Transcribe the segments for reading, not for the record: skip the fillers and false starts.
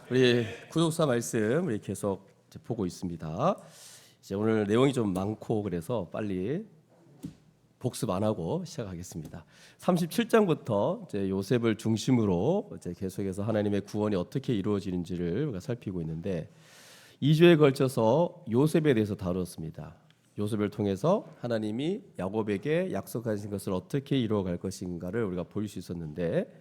우리 구독사 말씀 우리 계속 보고 있습니다. 이제 오늘 내용이 좀 많고 그래서 빨리 복습 안 하고 시작하겠습니다. 37장부터 이제 요셉을 중심으로 이제 계속해서 하나님의 구원이 어떻게 이루어지는지를 우리가 살피고 있는데 2주에 걸쳐서 요셉에 대해서 다뤘습니다. 요셉을 통해서 하나님이 야곱에게 약속하신 것을 어떻게 이루어갈 것인가를 우리가 볼 수 있었는데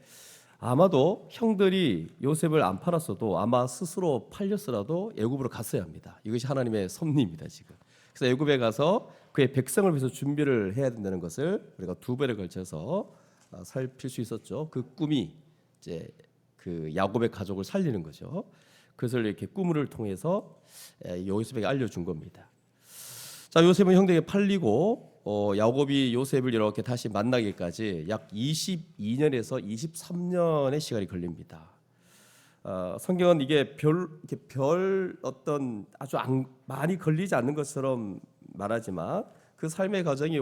아마도 형들이 요셉을 안 팔았어도 아마 스스로 팔렸으라도 애굽으로 갔어야 합니다. 이것이 하나님의 섭리입니다. 지금. 그래서 애굽에 가서 그의 백성을 위해서 준비를 해야 된다는 것을 우리가 두 배를 걸쳐서 살필 수 있었죠. 그 꿈이 이제 그 야곱의 가족을 살리는 거죠. 그것을 이렇게 꿈을 통해서 요셉에게 알려준 겁니다. 자, 요셉은 형들에게 팔리고 야곱이 요셉을 이렇게 다시 만나기까지 약 22년에서 23년의 시간이 걸립니다. 성경은 이게 별 어떤 아주 많이 걸리지 않는 것처럼 말하지만 그 삶의 과정이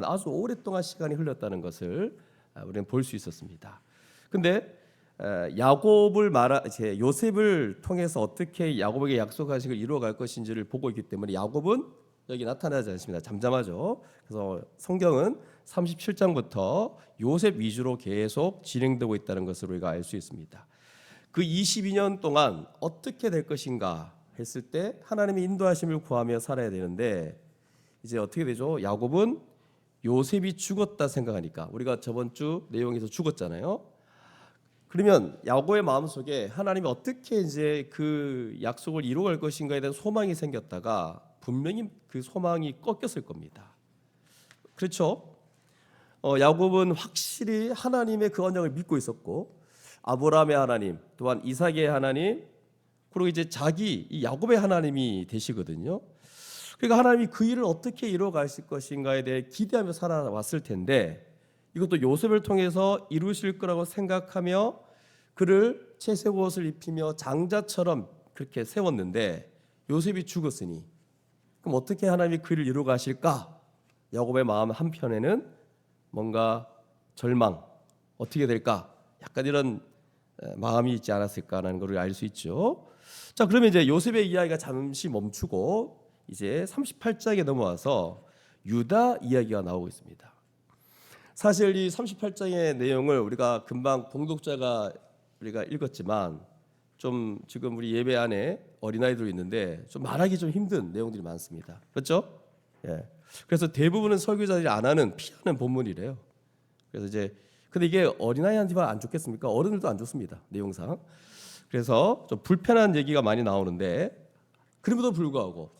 아주 오랫동안 시간이 흘렀다는 것을 우리는 볼 수 있었습니다. 근데 요셉을 통해서 어떻게 야곱에게 약속하신 걸 이루어갈 것인지를 보고 있기 때문에 야곱은 여기 나타나지 않습니다. 잠잠하죠. 그래서 성경은 37장부터 요셉 위주로 계속 진행되고 있다는 것을 우리가 알 수 있습니다. 그 22년 동안 어떻게 될 것인가 했을 때 하나님의 인도하심을 구하며 살아야 되는데 이제 어떻게 되죠? 야곱은 요셉이 죽었다 생각하니까 우리가 저번 주 내용에서 죽었잖아요. 그러면 야곱의 마음속에 하나님이 어떻게 이제 그 약속을 이루어갈 것인가에 대한 소망이 생겼다가 분명히 그 소망이 꺾였을 겁니다. 그렇죠? 야곱은 확실히 하나님의 그 언약을 믿고 있었고 아브라함의 하나님, 또한 이삭의 하나님, 그리고 이제 이 야곱의 하나님이 되시거든요. 그러니까 하나님이 그 일을 어떻게 이루어가실 것인가에 대해 기대하며 살아왔을 텐데 이것도 요셉을 통해서 이루실 거라고 생각하며 그를 채색 옷을 입히며 장자처럼 그렇게 세웠는데 요셉이 죽었으니 그럼 어떻게 하나님이 그 일을 이루어가실까? 야곱의 마음 한편에는 뭔가 절망, 어떻게 될까? 약간 이런 마음이 있지 않았을까라는 것을 알 수 있죠. 자, 그러면 이제 요셉의 이야기가 잠시 멈추고 이제 38장에 넘어와서 유다 이야기가 나오고 있습니다. 사실 이 38장의 내용을 우리가 금방 봉독자가 우리가 읽었지만 좀 지금 우리 예배 안에 어린아이들이 있는데 좀 말하기 좀 힘든 내용들이 많습니다. 그렇죠? 예. 그래서 대부분은 설교자들이 피하는 본문이래요. 그래서 이제 근데 이게 어린아이한테만 안 좋겠습니까? 어른들도 안 좋습니다. 내용상. 그래서 좀 불편한 얘기가 많이 나오는데 그럼에도 불구하고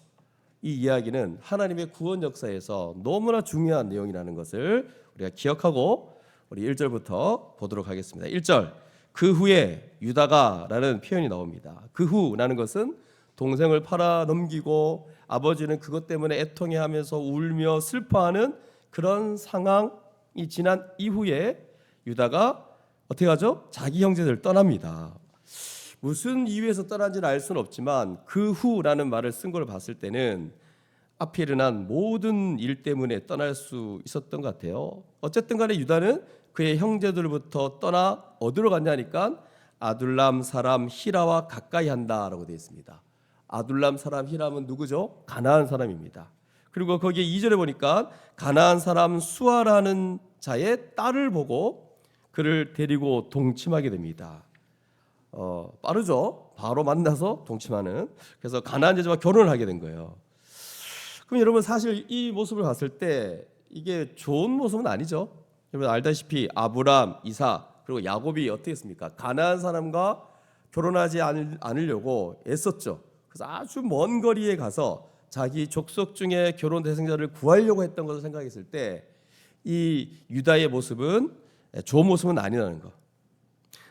이 이야기는 하나님의 구원 역사에서 너무나 중요한 내용이라는 것을 우리가 기억하고 우리 1절부터 보도록 하겠습니다. 1절. 그 후에 유다가라는 표현이 나옵니다. 그 후라는 것은 동생을 팔아 넘기고 아버지는 그것 때문에 애통해하면서 울며 슬퍼하는 그런 상황이 지난 이후에 유다가 어떻게 하죠? 자기 형제들을 떠납니다. 무슨 이유에서 떠난지는 알 수는 없지만 그 후라는 말을 쓴 걸 봤을 때는 앞에 일어난 모든 일 때문에 떠날 수 있었던 것 같아요. 어쨌든 간에 유다는 그의 형제들부터 떠나 어디로 갔냐니까 아둘람 사람 히라와 가까이 한다라고 되어 있습니다. 아둘람 사람 히람은 누구죠? 가나안 사람입니다. 그리고 거기에 2절에 보니까 가나안 사람 수아라는 자의 딸을 보고 그를 데리고 동침하게 됩니다. 빠르죠? 바로 만나서 동침하는. 그래서 가나안 여자와 결혼을 하게 된 거예요. 그럼 여러분 사실 이 모습을 봤을 때 이게 좋은 모습은 아니죠. 여러분 알다시피 아브람, 이삭 그리고 야곱이 어떻게 했습니까? 가나안 사람과 결혼하지 않으려고 애썼죠. 그래서 아주 먼 거리에 가서 자기 족속 중에 결혼 대상자를 구하려고 했던 것을 생각했을 때 이 유다의 모습은 좋은 모습은 아니라는 거.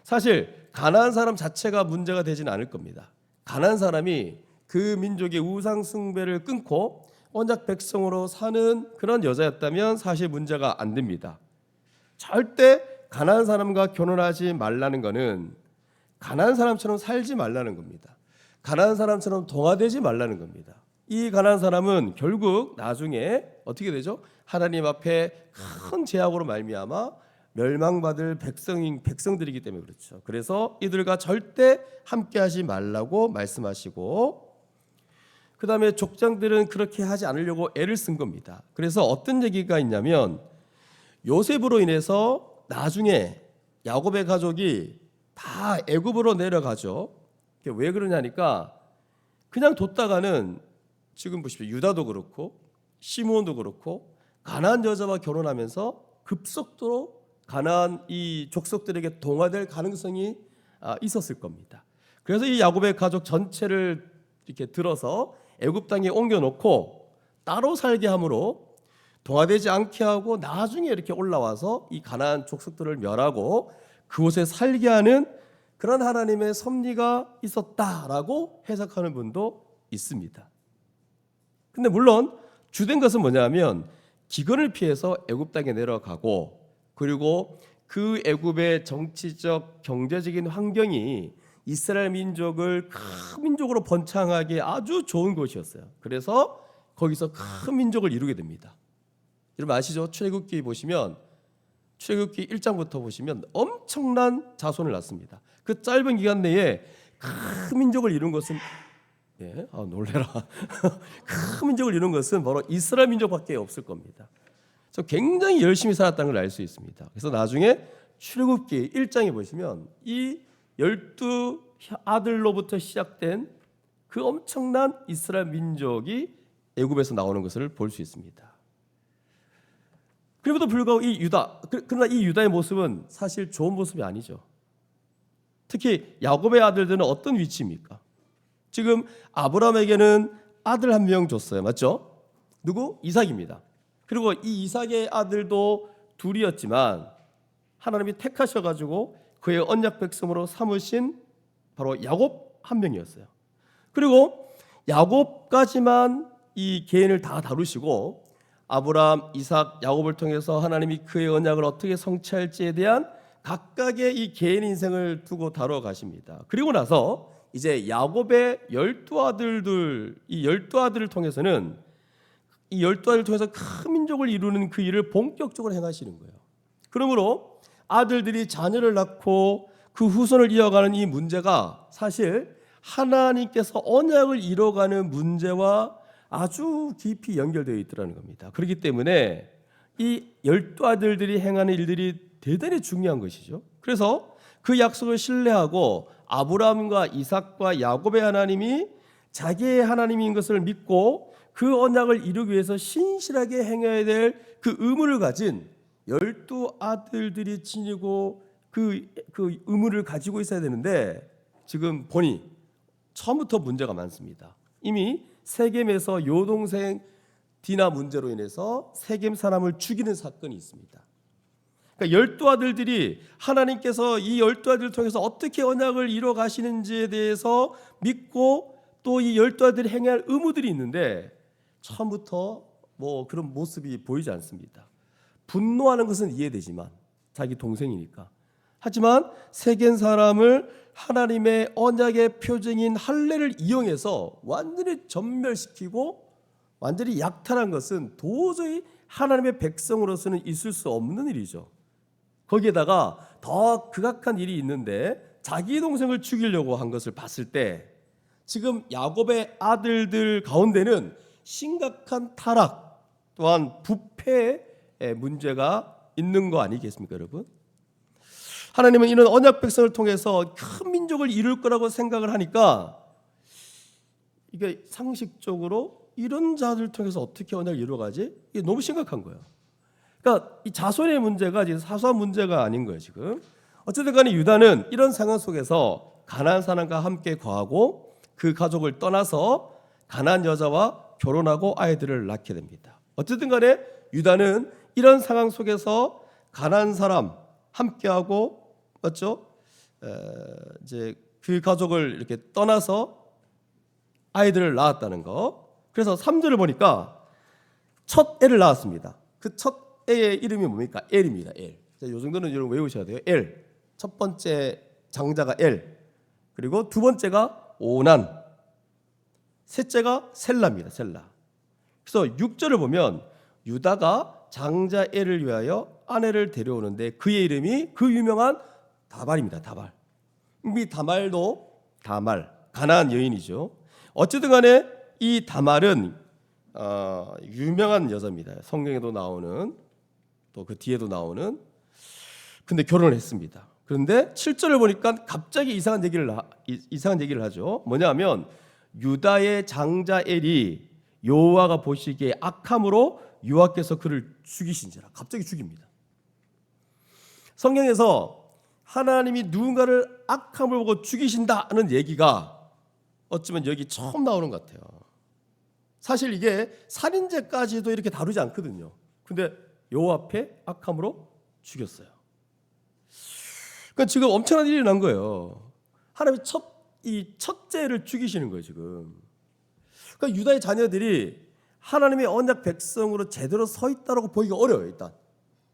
사실 가나안 사람 자체가 문제가 되지는 않을 겁니다. 가나안 사람이 그 민족의 우상 숭배를 끊고 언약 백성으로 사는 그런 여자였다면 사실 문제가 안 됩니다. 절대 가나안 사람과 결혼하지 말라는 것은 가나안 사람처럼 살지 말라는 겁니다. 가나안 사람처럼 동화되지 말라는 겁니다. 이 가나안 사람은 결국 나중에 어떻게 되죠? 하나님 앞에 큰 죄악으로 말미암아 멸망받을 백성들이기 때문에 그렇죠. 그래서 이들과 절대 함께하지 말라고 말씀하시고, 그 다음에 족장들은 그렇게 하지 않으려고 애를 쓴 겁니다. 그래서 어떤 얘기가 있냐면 요셉으로 인해서 나중에 야곱의 가족이 다 애굽으로 내려가죠. 왜 그러냐니까 그냥 뒀다가는 지금 보십시오. 유다도 그렇고 시므온도 그렇고 가나안 여자와 결혼하면서 급속도로 가나안 이 족속들에게 동화될 가능성이 있었을 겁니다. 그래서 이 야곱의 가족 전체를 이렇게 들어서 애굽 땅에 옮겨놓고 따로 살게 함으로 동화되지 않게 하고 나중에 이렇게 올라와서 이 가나안 족속들을 멸하고 그곳에 살게 하는 그런 하나님의 섭리가 있었다라고 해석하는 분도 있습니다. 근데 물론 주된 것은 뭐냐면 기근을 피해서 애굽 땅에 내려가고, 그리고 그 애굽의 정치적 경제적인 환경이 이스라엘 민족을 큰 민족으로 번창하기에 아주 좋은 곳이었어요. 그래서 거기서 큰 민족을 이루게 됩니다. 여러분 아시죠? 출애굽기 보시면 출애굽기 1장부터 보시면 엄청난 자손을 낳습니다. 그 짧은 기간 내에 큰 민족을 이룬 것은 놀래라. 큰 민족을 이룬 것은 바로 이스라엘 민족밖에 없을 겁니다. 그래서 굉장히 열심히 살았다는 걸 알 수 있습니다. 그래서 나중에 출애굽기 1장에 보시면 이 12 아들로부터 시작된 그 엄청난 이스라엘 민족이 애굽에서 나오는 것을 볼 수 있습니다. 그럼에도 불구하고 이 유다, 그러나 이 유다의 모습은 사실 좋은 모습이 아니죠. 특히 야곱의 아들들은 어떤 위치입니까? 지금 아브라함에게는 아들 한 명 줬어요. 맞죠? 누구? 이삭입니다. 그리고 이 이삭의 아들도 둘이었지만 하나님이 택하셔가지고 그의 언약 백성으로 삼으신 바로 야곱 한 명이었어요. 그리고 야곱까지만 이 개인을 다 다루시고 아브라함, 이삭, 야곱을 통해서 하나님이 그의 언약을 어떻게 성취할지에 대한 각각의 이 개인 인생을 두고 다뤄 가십니다. 그리고 나서 이제 야곱의 12아들들, 이 12아들을 통해서는 이 12아들을 통해서 큰 민족을 이루는 그 일을 본격적으로 행하시는 거예요. 그러므로 아들들이 자녀를 낳고 그 후손을 이어가는 이 문제가 사실 하나님께서 언약을 이뤄가는 문제와 아주 깊이 연결되어 있더라는 겁니다. 그렇기 때문에 이 12아들들이 행하는 일들이 대단히 중요한 것이죠. 그래서 그 약속을 신뢰하고 아브라함과 이삭과 야곱의 하나님이 자기의 하나님인 것을 믿고 그 언약을 이루기 위해서 신실하게 행해야 될 그 의무를 가진 12아들들이 지니고 그 의무를 가지고 있어야 되는데 지금 보니 처음부터 문제가 많습니다. 이미 세겜에서 여동생 디나 문제로 인해서 세겜 사람을 죽이는 사건이 있습니다. 그러니까 12아들들이 하나님께서 이 12아들을 통해서 어떻게 언약을 이뤄 가시는지에 대해서 믿고 또 이 12아들이 행해야 할 의무들이 있는데 처음부터 뭐 그런 모습이 보이지 않습니다. 분노하는 것은 이해되지만 자기 동생이니까. 하지만 세겜 사람을 하나님의 언약의 표징인 할례를 이용해서 완전히 전멸시키고 완전히 약탈한 것은 도저히 하나님의 백성으로서는 있을 수 없는 일이죠. 거기에다가 더 극악한 일이 있는데 자기 동생을 죽이려고 한 것을 봤을 때 지금 야곱의 아들들 가운데는 심각한 타락 또한 부패의 문제가 있는 거 아니겠습니까, 여러분? 하나님은 이런 언약 백성을 통해서 큰 민족을 이룰 거라고 생각을 하니까 이게 상식적으로 이런 자들을 통해서 어떻게 언약을 이루어가지? 이게 너무 심각한 거예요. 그러니까 이 자손의 문제가 지금 사소한 문제가 아닌 거예요, 지금. 어쨌든 간에 유다는 이런 상황 속에서 가나안 사람과 함께 거하고 그 가족을 떠나서 가나안 여자와 결혼하고 아이들을 낳게 됩니다. 어쨌든 간에 유다는 이런 상황 속에서 가나안 사람 함께하고 맞죠? 이제 그 가족을 이렇게 떠나서 아이들을 낳았다는 거. 그래서 3절을 보니까 첫 애를 낳았습니다. 그 첫 애의 이름이 뭡니까? 엘입니다. 엘. 이 정도는 여러분 외우셔야 돼요. 엘. 첫 번째 장자가 엘. 그리고 두 번째가 오난. 셋째가 셀라입니다. 셀라. 그래서 6절을 보면 유다가 장자 엘을 위하여 아내를 데려오는데 그의 이름이 그 유명한 다발입니다. 다발. 이 다말도 가나안 여인이죠. 어쨌든 간에 이 다말은 유명한 여자입니다. 성경에도 나오는, 또 그 뒤에도 나오는. 근데 결혼을 했습니다. 그런데 7절을 보니까 갑자기 이상한 얘기를 하죠. 뭐냐면 유다의 장자 엘이 여호와가 보시기에 악함으로 여호와께서 그를 죽이신지라. 갑자기 죽입니다. 성경에서 하나님이 누군가를 악함을 보고 죽이신다는 얘기가 어쩌면 여기 처음 나오는 것 같아요. 사실 이게 살인죄까지도 이렇게 다루지 않거든요. 근데 여호와 앞에 악함으로 죽였어요. 그러니까 지금 엄청난 일이 난 거예요. 하나님이 첫째를 죽이시는 거예요, 지금. 그러니까 유다의 자녀들이 하나님의 언약 백성으로 제대로 서 있다라고 보기가 어려워요, 일단.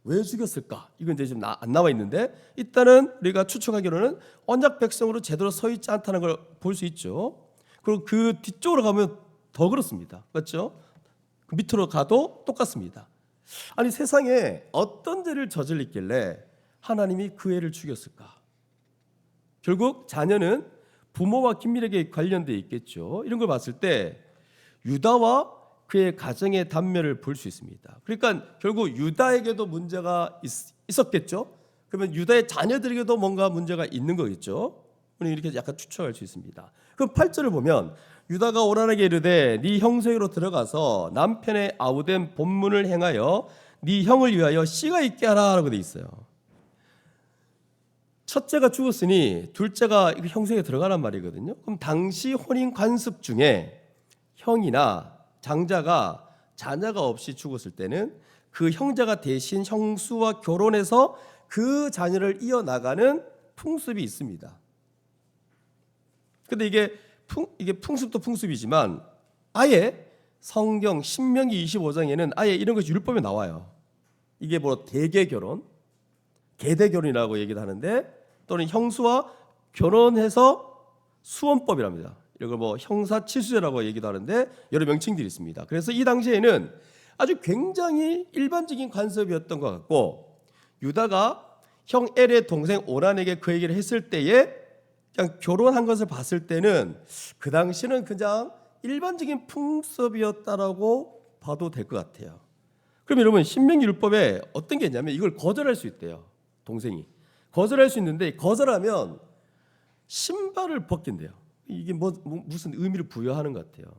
왜 죽였을까? 이건 이제 지금 안 나와 있는데, 일단은 우리가 추측하기로는 언약 백성으로 제대로 서 있지 않다는 걸 볼 수 있죠. 그리고 그 뒤쪽으로 가면 더 그렇습니다. 맞죠? 그 밑으로 가도 똑같습니다. 아니, 세상에 어떤 죄를 저질렀길래 하나님이 그 애를 죽였을까? 결국 자녀는 부모와 긴밀하게 관련되어 있겠죠. 이런 걸 봤을 때 유다와 그의 가정의 단면을 볼 수 있습니다. 그러니까 결국 유다에게도 문제가 있었겠죠. 그러면 유다의 자녀들에게도 뭔가 문제가 있는 거겠죠. 우리 이렇게 약간 추측할 수 있습니다. 그럼 8절을 보면 유다가 오라에게 이르되 네 형세로 들어가서 남편의 아우된 본문을 행하여 네 형을 위하여 씨가 있게 하라라고 돼 있어요. 첫째가 죽었으니 둘째가 형세에 들어가란 말이거든요. 그럼 당시 혼인 관습 중에 형이나 장자가 자녀가 없이 죽었을 때는 그 형제가 대신 형수와 결혼해서 그 자녀를 이어나가는 풍습이 있습니다. 근데 이게 풍습도 풍습이지만 아예 성경 신명기 25장에는 아예 이런 것이 율법에 나와요. 이게 뭐 대개결혼, 계대결혼이라고 얘기를 하는데, 또는 형수와 결혼해서 수원법이랍니다. 이걸 뭐 형사치수제라고 얘기도 하는데 여러 명칭들이 있습니다. 그래서 이 당시에는 아주 굉장히 일반적인 관습이었던 것 같고, 유다가 형 엘의 동생 오란에게 그 얘기를 했을 때에 그냥 결혼한 것을 봤을 때는 그 당시는 그냥 일반적인 풍습이었다라고 봐도 될 것 같아요. 그럼 여러분, 신명기 율법에 어떤 게 있냐면 이걸 거절할 수 있대요. 동생이 거절할 수 있는데, 거절하면 신발을 벗긴대요. 이게 무슨 의미를 부여하는 것 같아요.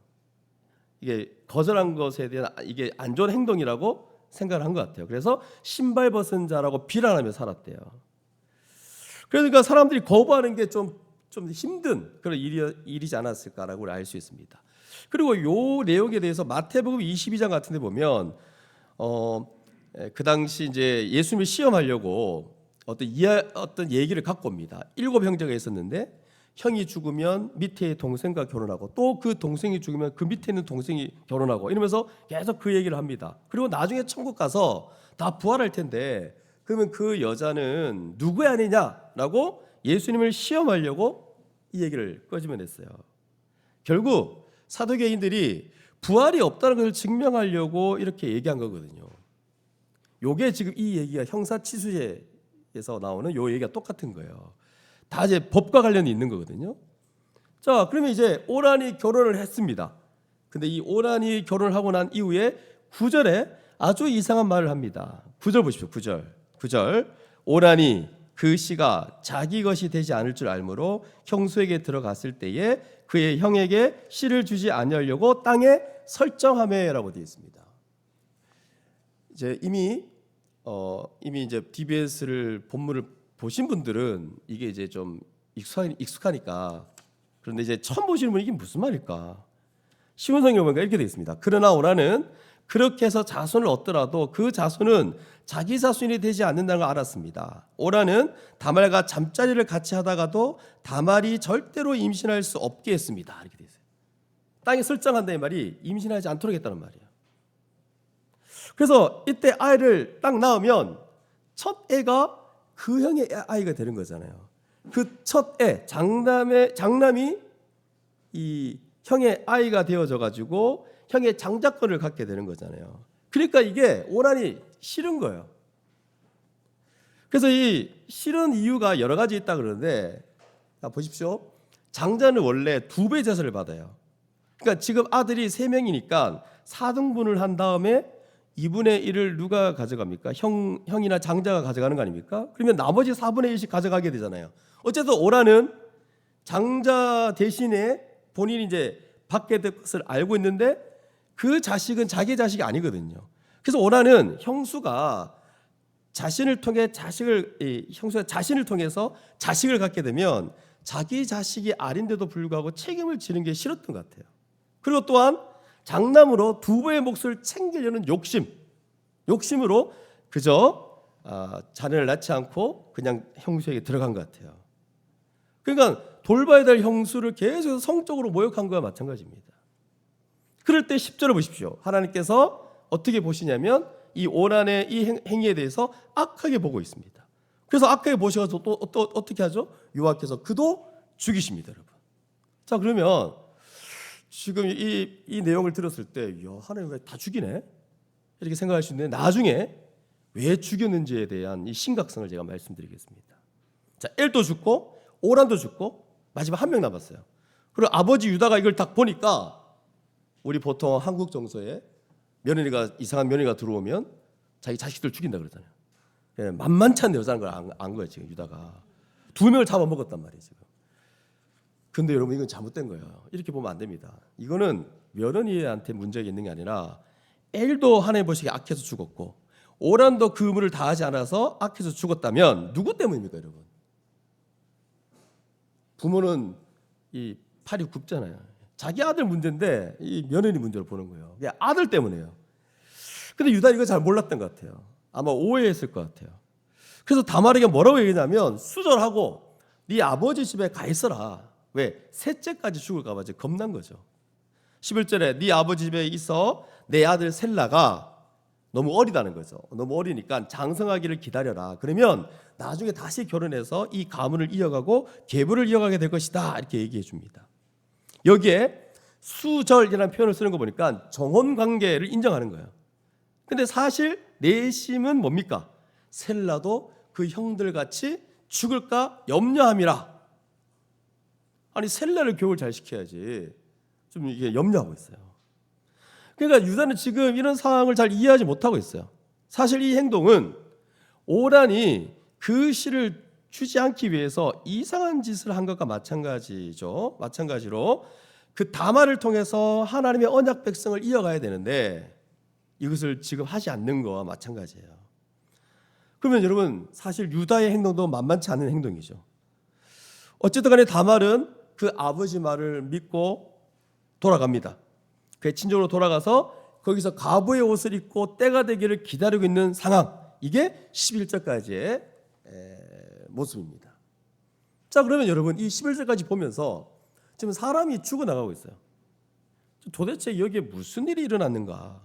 이게 거절한 것에 대한 이게 안 좋은 행동이라고 생각을 한 것 같아요. 그래서 신발 벗은 자라고 비난하며 살았대요. 그러니까 사람들이 거부하는 게 좀 힘든 그런 일이지 않았을까라고 알 수 있습니다. 그리고 요 내용에 대해서 마태복음 22장 같은 데 보면 그 당시 이제 예수님을 시험하려고 어떤 얘기를 갖고 옵니다. 7 형제가 있었는데 형이 죽으면 밑에 동생과 결혼하고, 또 그 동생이 죽으면 그 밑에 있는 동생이 결혼하고, 이러면서 계속 그 얘기를 합니다. 그리고 나중에 천국 가서 다 부활할 텐데 그러면 그 여자는 누구의 아내냐라고 예수님을 시험하려고 이 얘기를 꺼집어냈어요. 결국 사두개인들이 부활이 없다는 것을 증명하려고 이렇게 얘기한 거거든요. 요게 지금 이 얘기가 형사치수제에서 나오는 요 얘기가 똑같은 거예요. 다 이제 법과 관련이 있는 거거든요. 자, 그러면 이제 오란이 결혼을 했습니다. 근데 이 오란이 결혼을 하고 난 이후에 9절에 아주 이상한 말을 합니다. 9절 보십시오. 9절. 오란이 그 씨가 자기 것이 되지 않을 줄 알므로 형수에게 들어갔을 때에 그의 형에게 씨를 주지 아니하려고 땅에 설정하매라고 되어 있습니다. 이제 이미 이제 DBS를 본문을 보신 분들은 이게 이제 좀 익숙하니까. 그런데 이제 처음 보시는 분이 이게 무슨 말일까? 쉬운 성경을 보니까 이렇게 되어 있습니다. 그러나 오라는 그렇게 해서 자손을 얻더라도 그 자손은 자기 자손이 되지 않는다는 걸 알았습니다. 오라는 다말과 잠자리를 같이 하다가도 다말이 절대로 임신할 수 없게 했습니다. 이렇게 되어 있어요. 땅에 설정한다는 말이 임신하지 않도록 했다는 말이에요. 그래서 이때 아이를 딱 낳으면 첫 애가 그 형의 아이가 되는 거잖아요. 그 첫 애, 장남이 이 형의 아이가 되어져 가지고 형의 장자권을 갖게 되는 거잖아요. 그러니까 이게 오란이 싫은 거예요. 그래서 이 싫은 이유가 여러 가지 있다 그러는데, 보십시오. 장자는 원래 2배 제사를 받아요. 그러니까 지금 아들이 3명이니까 4등분을 한 다음에 2분의 1을 누가 가져갑니까? 형이나 장자가 가져가는 거 아닙니까? 그러면 나머지 4분의 1씩 가져가게 되잖아요. 어쨌든 오라는 장자 대신에 본인이 이제 받게 될 것을 알고 있는데 그 자식은 자기 자식이 아니거든요. 그래서 오라는 형수가 자신을 통해 형수가 자신을 통해서 자식을 갖게 되면 자기 자식이 아닌데도 불구하고 책임을 지는 게 싫었던 것 같아요. 그리고 또한 장남으로 2배의 몫을 챙기려는 욕심으로 그저 자녀를 낳지 않고 그냥 형수에게 들어간 것 같아요. 그러니까 돌봐야 될 형수를 계속 성적으로 모욕한 거와 마찬가지입니다. 그럴 때 10절을 보십시오. 하나님께서 어떻게 보시냐면 이 오난의 이 행위에 대해서 악하게 보고 있습니다. 그래서 악하게 보셔서 또 어떻게 하죠? 여호와께서 그도 죽이십니다, 여러분. 자, 그러면 지금 이 내용을 들었을 때, 야, 하나님 왜 다 죽이네? 이렇게 생각할 수 있는데 나중에 왜 죽였는지에 대한 이 심각성을 제가 말씀드리겠습니다. 자, 엘도 죽고 오란도 죽고 마지막 1명 남았어요. 그리고 아버지 유다가 이걸 딱 보니까 우리 보통 한국 정서에 이상한 며느리가 들어오면 자기 자식들 죽인다 그러잖아요. 만만치 않은 여자는 걸 안 거예요. 지금 유다가 2명을 잡아먹었단 말이에요. 지금. 근데 여러분 이건 잘못된 거예요. 이렇게 보면 안 됩니다. 이거는 며느리한테 문제가 있는 게 아니라 엘도 하나님 보시기에 악해서 죽었고 오란도 그 의무를 다하지 않아서 악해서 죽었다면 누구 때문입니까, 여러분? 부모는 이 팔이 굽잖아요. 자기 아들 문제인데 이 며느리 문제로 보는 거예요. 그냥 아들 때문에요. 근데 유다는 이거 잘 몰랐던 것 같아요. 아마 오해했을 것 같아요. 그래서 다말에게 뭐라고 얘기냐면 수절하고 네 아버지 집에 가 있어라. 왜? 셋째까지 죽을까 봐 겁난 거죠. 11절에 네 아버지 집에 있어 내 아들 셀라가 너무 어리다는 거죠. 너무 어리니까 장성하기를 기다려라. 그러면 나중에 다시 결혼해서 이 가문을 이어가고 계보를 이어가게 될 것이다. 이렇게 얘기해 줍니다. 여기에 수절이라는 표현을 쓰는 거 보니까 정혼 관계를 인정하는 거예요. 근데 사실 내심은 뭡니까? 셀라도 그 형들 같이 죽을까 염려함이라. 아니 셀라를 교육을 잘 시켜야지. 좀 이게 염려하고 있어요. 그러니까 유다는 지금 이런 상황을 잘 이해하지 못하고 있어요. 사실 이 행동은 오란이 그 씨를 주지 않기 위해서 이상한 짓을 한 것과 마찬가지죠. 마찬가지로 그 다말을 통해서 하나님의 언약 백성을 이어가야 되는데 이것을 지금 하지 않는 거와 마찬가지예요. 그러면 여러분 사실 유다의 행동도 만만치 않은 행동이죠. 어쨌든 간에 다말은 그 아버지 말을 믿고 돌아갑니다. 그의 친정으로 돌아가서 거기서 가부의 옷을 입고 때가 되기를 기다리고 있는 상황. 이게 11절까지의 모습입니다. 자, 그러면 여러분 이 11절까지 보면서 지금 사람이 죽어나가고 있어요. 도대체 여기에 무슨 일이 일어났는가?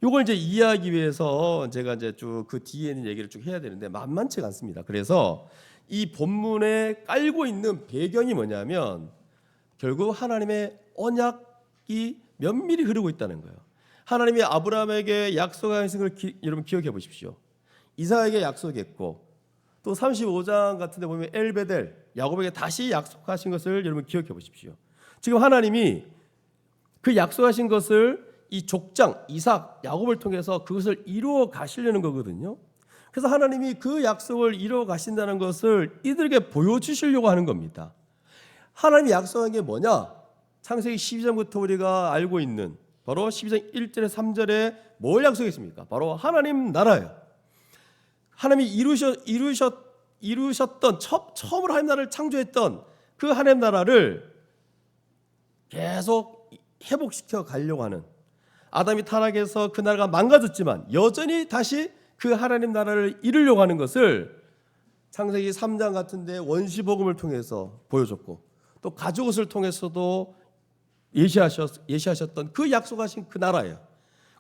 이걸 이제 이해하기 위해서 제가 이제 쭉 그 뒤에 있는 얘기를 쭉 해야 되는데 만만치가 않습니다. 그래서 이 본문에 깔고 있는 배경이 뭐냐면 결국 하나님의 언약이 면밀히 흐르고 있다는 거예요. 하나님이 아브라함에게 약속하신 걸 여러분 기억해 보십시오. 이삭에게 약속했고 또 35장 같은 데 보면 엘베델 야곱에게 다시 약속하신 것을 여러분 기억해 보십시오. 지금 하나님이 그 약속하신 것을 이 족장 이삭 야곱을 통해서 그것을 이루어 가시려는 거거든요. 그래서 하나님이 그 약속을 이루어 가신다는 것을 이들에게 보여주시려고 하는 겁니다. 하나님이 약속한 게 뭐냐? 창세기 12장부터 우리가 알고 있는 바로 12장 1절에 3절에 뭘 약속했습니까? 바로 하나님 나라예요. 하나님이 이루셨던 처음으로 하나님 나라를 창조했던 그 하나님 나라를 계속 회복시켜 가려고 하는 아담이 타락해서 그 나라가 망가졌지만 여전히 다시 그 하나님 나라를 이루려고 하는 것을 창세기 3장 같은데 원시복음을 통해서 보여줬고 또 가죽옷을 통해서도 예시하셨던 그 약속하신 그 나라예요.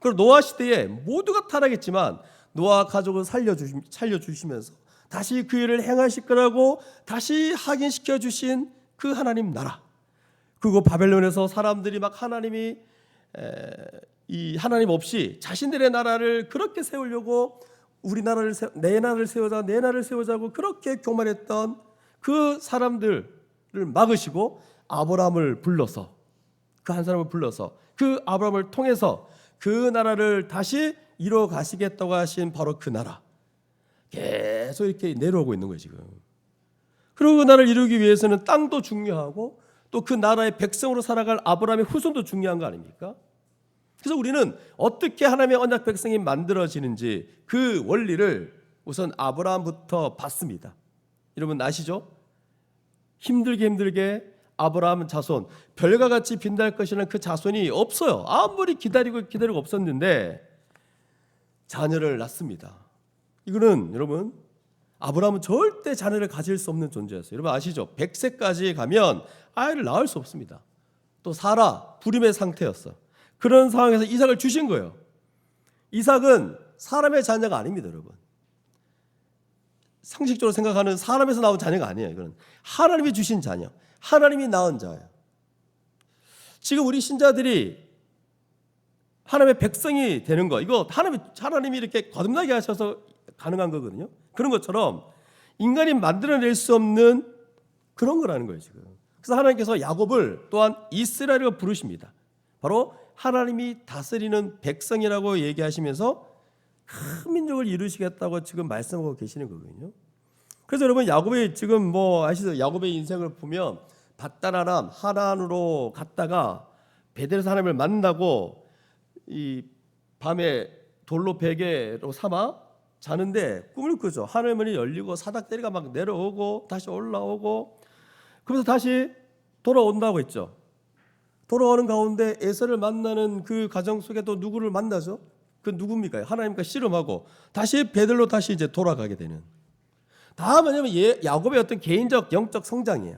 그리고 노아 시대에 모두가 타락했지만 노아 가족을 살려주시면서 다시 그 일을 행하실 거라고 다시 확인시켜 주신 그 하나님 나라. 그리고 바벨론에서 사람들이 막 하나님이 이 하나님 없이 자신들의 나라를 그렇게 세우려고 우리나라를 내 나라를 세우자 내 나라를 세우자고 그렇게 교만했던 그 사람들을 막으시고 아브라함을 불러서 그 한 사람을 불러서 그 아브라함을 통해서 그 나라를 다시 이루어 가시겠다고 하신 바로 그 나라 계속 이렇게 내려오고 있는 거예요 지금. 그리고 그 나라를 이루기 위해서는 땅도 중요하고 또 그 나라의 백성으로 살아갈 아브라함의 후손도 중요한 거 아닙니까? 그래서 우리는 어떻게 하나님의 언약 백성이 만들어지는지 그 원리를 우선 아브라함부터 봤습니다. 여러분 아시죠? 힘들게 아브라함 자손 별과 같이 빛날 것이라는 그 자손이 없어요. 아무리 기다리고 없었는데 자녀를 낳습니다. 이거는 여러분 아브라함은 절대 자녀를 가질 수 없는 존재였어요. 여러분 아시죠? 100세까지 가면 아이를 낳을 수 없습니다. 또 사라 불임의 상태였어. 그런 상황에서 이삭을 주신 거예요. 이삭은 사람의 자녀가 아닙니다, 여러분. 상식적으로 생각하는 사람에서 나온 자녀가 아니에요. 이거는 하나님이 주신 자녀, 하나님이 낳은 자예요. 지금 우리 신자들이 하나님의 백성이 되는 거, 이거 하나님이 이렇게 거듭나게 하셔서 가능한 거거든요. 그런 것처럼 인간이 만들어낼 수 없는 그런 거라는 거예요, 지금. 그래서 하나님께서 야곱을 또한 이스라엘이라고 부르십니다. 바로 하나님이 다스리는 백성이라고 얘기하시면서 큰 민족을 이루시겠다고 지금 말씀하고 계시는 거거든요. 그래서 여러분 야곱의 지금 뭐 아시죠? 야곱의 인생을 보면 밧단 하란으로 갔다가 베델에서 하나님을 만나고 이 밤에 돌로 베개로 삼아 자는데 꿈을 꾸죠. 하늘문이 열리고 사닥다리가 막 내려오고 다시 올라오고 그러면서 다시 돌아온다고 했죠. 돌아오는 가운데 에서를 만나는 그 가정 속에 또 누구를 만나죠? 그 누굽니까? 하나님과 씨름하고 다시 베들로 다시 이제 돌아가게 되는. 다 뭐냐면 야곱의 어떤 개인적 영적 성장이에요.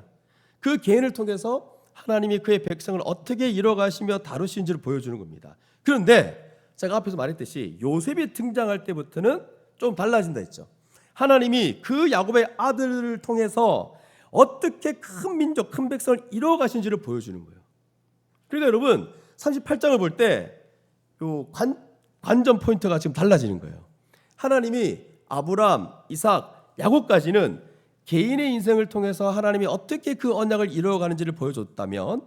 그 개인을 통해서 하나님이 그의 백성을 어떻게 이뤄가시며 다루시는지를 보여주는 겁니다. 그런데 제가 앞에서 말했듯이 요셉이 등장할 때부터는 좀 달라진다 했죠. 하나님이 그 야곱의 아들을 통해서 어떻게 큰 민족, 큰 백성을 이뤄가신지를 보여주는 거예요. 그러니까 여러분 38장을 볼 때 요 관전 포인트가 지금 달라지는 거예요. 하나님이 아브라함, 이삭, 야곱까지는 개인의 인생을 통해서 하나님이 어떻게 그 언약을 이루어가는지를 보여줬다면